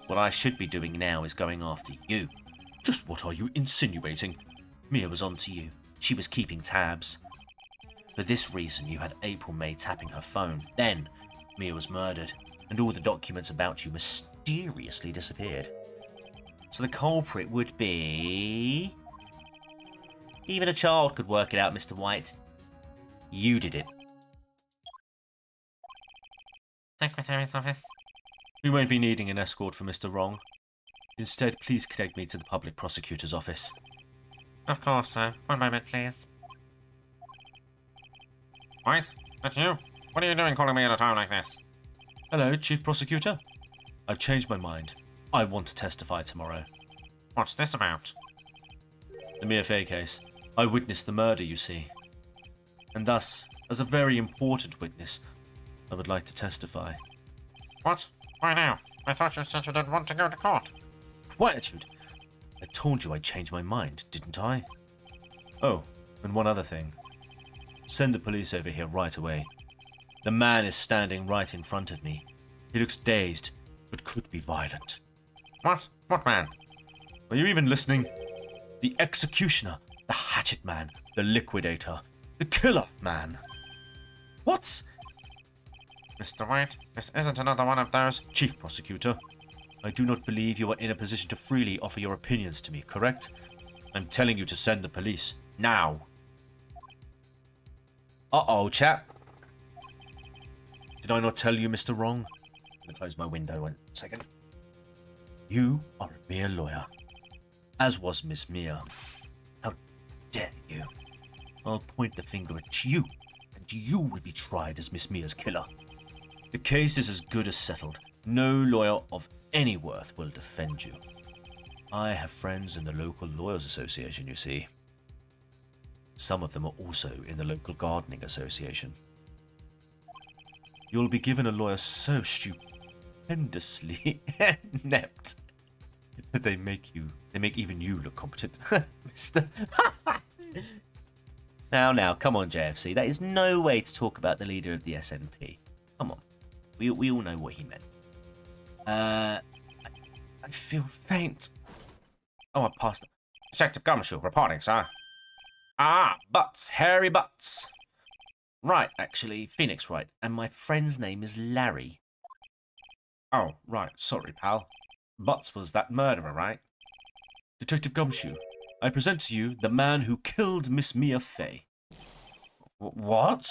What I should be doing now is going after you. Just what are you insinuating? Mia was on to you. She was keeping tabs. For this reason, you had April May tapping her phone. Then, Mia was murdered, and all the documents about you mysteriously disappeared. So the culprit would be... Even a child could work it out, Mr. White. You did it. Secretary's office. We won't be needing an escort for Mr. Wrong. Instead, please connect me to the public prosecutor's office. Of course, sir. One moment, please. White, that's you? What are you doing calling me at a time like this? Hello, Chief Prosecutor. I've changed my mind. I want to testify tomorrow. What's this about? The Mia Fey case. I witnessed the murder, you see. And thus, as a very important witness, I would like to testify. What? Why now? I thought you said you didn't want to go to court. Quietude! I told you I'd change my mind, didn't I? Oh, and one other thing. Send the police over here right away. The man is standing right in front of me. He looks dazed, but could be violent. What? What man? Are you even listening? The executioner, the hatchet man, the liquidator, the killer man. What? Mr. White, this isn't another one of those. Chief Prosecutor, I do not believe you are in a position to freely offer your opinions to me, correct? I'm telling you to send the police, now. Uh-oh, chap. Did I not tell you, Mr. Wrong? I'm going to close my window 1 second. You are a mere lawyer, as was Miss Mia. How dare you? I'll point the finger at you, and you will be tried as Miss Mia's killer. The case is as good as settled. No lawyer of any worth will defend you. I have friends in the local lawyers association, you see. Some of them are also in the local gardening association. You'll be given a lawyer so stupendously inept that they make even you look competent. Mr. Now, come on, JFC. That is no way to talk about the leader of the SNP. Come on. We all know what he meant. I feel faint. Oh, I passed it. Detective Gumshoe reporting, sir. Ah, Butts. Hairy Butts. Right, actually, Phoenix Wright. And my friend's name is Larry. Oh, right. Sorry, pal. Butts was that murderer, right? Detective Gumshoe, I present to you the man who killed Miss Mia Fey. What?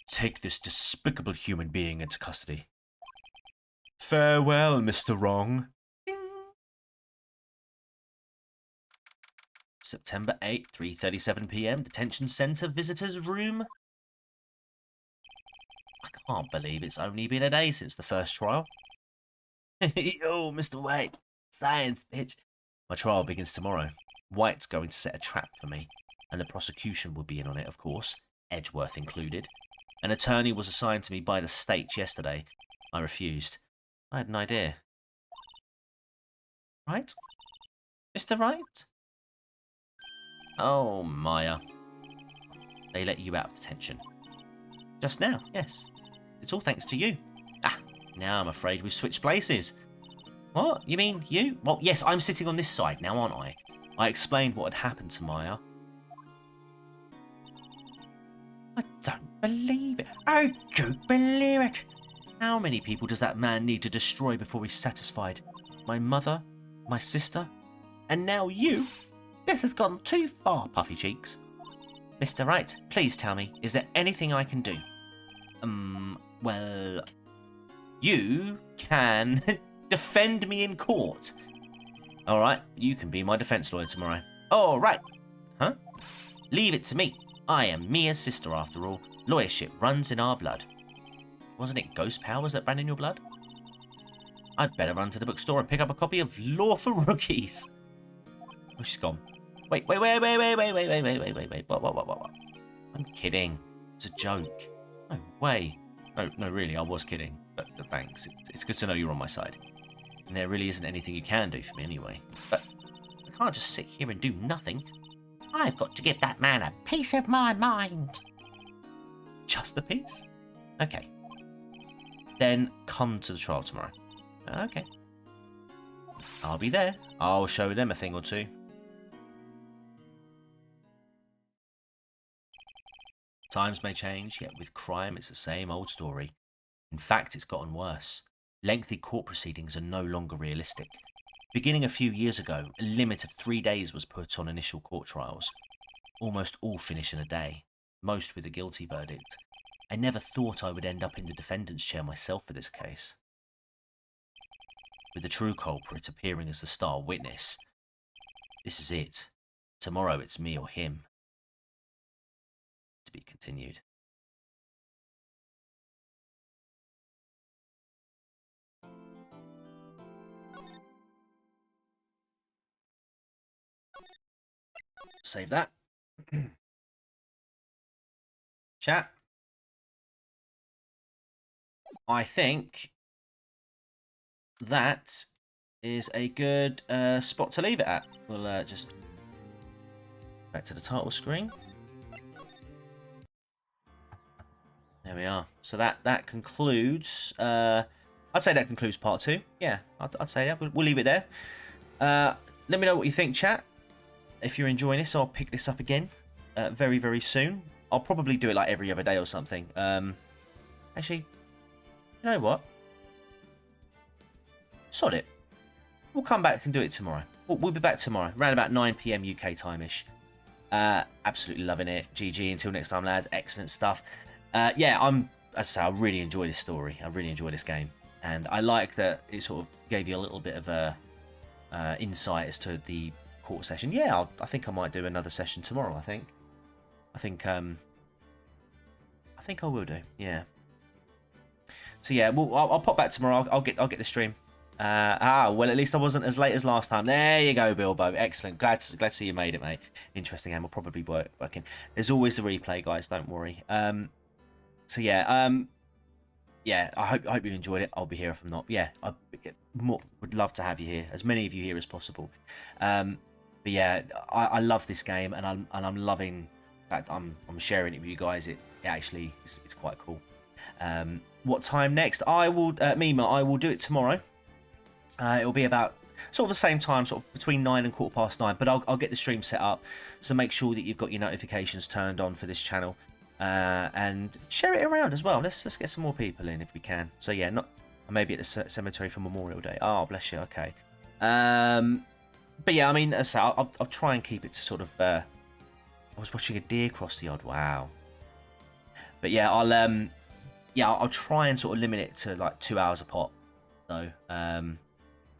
Take this despicable human being into custody. Farewell, Mr. Wrong. September 8, 3:37 p.m. Detention Centre Visitors Room. I can't believe it's only been a day since the first trial. Yo, Mr. White. Science, bitch. My trial begins tomorrow. White's going to set a trap for me, and the prosecution will be in on it, of course, Edgeworth included. An attorney was assigned to me by the state yesterday. I refused. I had an idea. Right? Mr. Wright? Oh, Maya. They let you out of detention. Just now, yes. It's all thanks to you. Ah, now I'm afraid we've switched places. What? You mean you? Well, yes, I'm sitting on this side now, aren't I? I explained what had happened to Maya. I don't believe it. I don't believe it. How many people does that man need to destroy before he's satisfied? My mother, my sister, and now you? This has gone too far, Puffy Cheeks. Mr. Wright, please tell me, is there anything I can do? Well, you can defend me in court. All right, you can be my defense lawyer tomorrow. All right. Huh? Leave it to me. I am Mia's sister after all. Lawyership runs in our blood. Wasn't it ghost powers that ran in your blood? I'd better run to the bookstore and pick up a copy of Law for Rookies. Oh, she's gone. Wait. What? I'm kidding. It's a joke. No way. No, really, I was kidding. But thanks. It's good to know you're on my side. And there really isn't anything you can do for me anyway. But I can't just sit here and do nothing. I've got to give that man a piece of my mind. Just a piece? Okay. Then come to the trial tomorrow. Okay. I'll be there. I'll show them a thing or two. Times may change, yet with crime it's the same old story. In fact, it's gotten worse. Lengthy court proceedings are no longer realistic. Beginning a few years ago, a limit of 3 days was put on initial court trials. Almost all finish in a day, most with a guilty verdict. I never thought I would end up in the defendant's chair myself for this case. With the true culprit appearing as the star witness. This is it. Tomorrow it's me or him. To be continued. Save that. Chat. I think that is a good spot to leave it at. We'll just back to the title screen. There we are. So that concludes. I'd say that concludes part 2. Yeah, I'd say that. We'll leave it there. Let me know what you think, chat. If you're enjoying this, I'll pick this up again very, very soon. I'll probably do it like every other day or something. Actually, you know what? Sod it. We'll come back and do it tomorrow. We'll be back tomorrow, around about 9 PM UK time-ish. Absolutely loving it. GG. Until next time, lads. Excellent stuff. Yeah, as I say, I really enjoy this story. I really enjoy this game. And I like that it sort of gave you a little bit of a insight as to the court session. Yeah, I think I might do another session tomorrow, I think I will do. Yeah. So yeah, I'll pop back tomorrow. I'll get the stream. Well, at least I wasn't as late as last time. There you go, Bilbo. Excellent. Glad to see you made it, mate. Interesting game. Will probably be working. There's always the replay, guys. Don't worry. So yeah. Yeah. I hope you enjoyed it. I'll be here if I'm not. Yeah. I would love to have you here. As many of you here as possible. But yeah, I love this game, and I'm loving that I'm sharing it with you guys. It actually it's quite cool. What time next? I will do it tomorrow. It'll be about sort of the same time, sort of between 9 and 9:15. But I'll get the stream set up, so make sure that you've got your notifications turned on for this channel, and share it around as well. Let's get some more people in if we can. So yeah, maybe at the cemetery for Memorial Day. Oh, bless you. Okay. But yeah, I mean, as I say, I'll try and keep it to sort of. I was watching a deer cross the odd. Wow. But yeah, I'll try and sort of limit it to like 2 hours a pop. So, but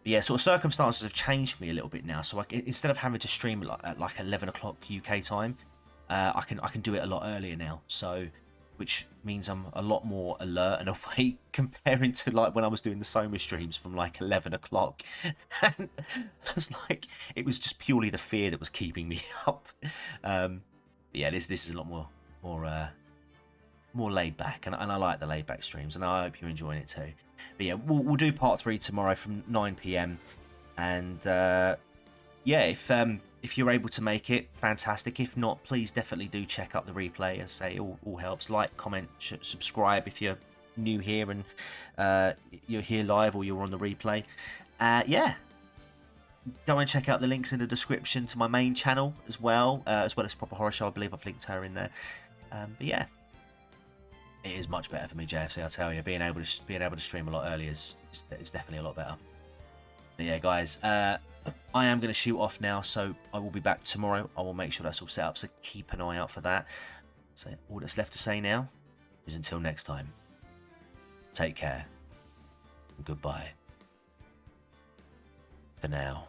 yeah, sort of circumstances have changed for me a little bit now. So instead of having to stream at like 11 o'clock UK time, I can do it a lot earlier now. So, which means I'm a lot more alert and awake comparing to like when I was doing the Soma streams from like 11 o'clock. And I was like, it was just purely the fear that was keeping me up. But yeah, this is a lot more laid back, and I like the laid back streams, and I hope you're enjoying it too. But yeah, we'll do part 3 tomorrow from 9 PM, and yeah, if you're able to make it, fantastic. If not, please definitely do check up the replay. As I say, all helps. Like, comment, subscribe if you're new here and you're here live or you're on the replay. Yeah, go and check out the links in the description to my main channel as well as Proper Horror Show. I believe I've linked her in there. But yeah, it is much better for me, JFC. I'll tell you, being able to stream a lot earlier is definitely a lot better. But yeah, guys, I am going to shoot off now, so I will be back tomorrow. I will make sure that's all set up, so keep an eye out for that. So all that's left to say now is until next time, take care and goodbye for now.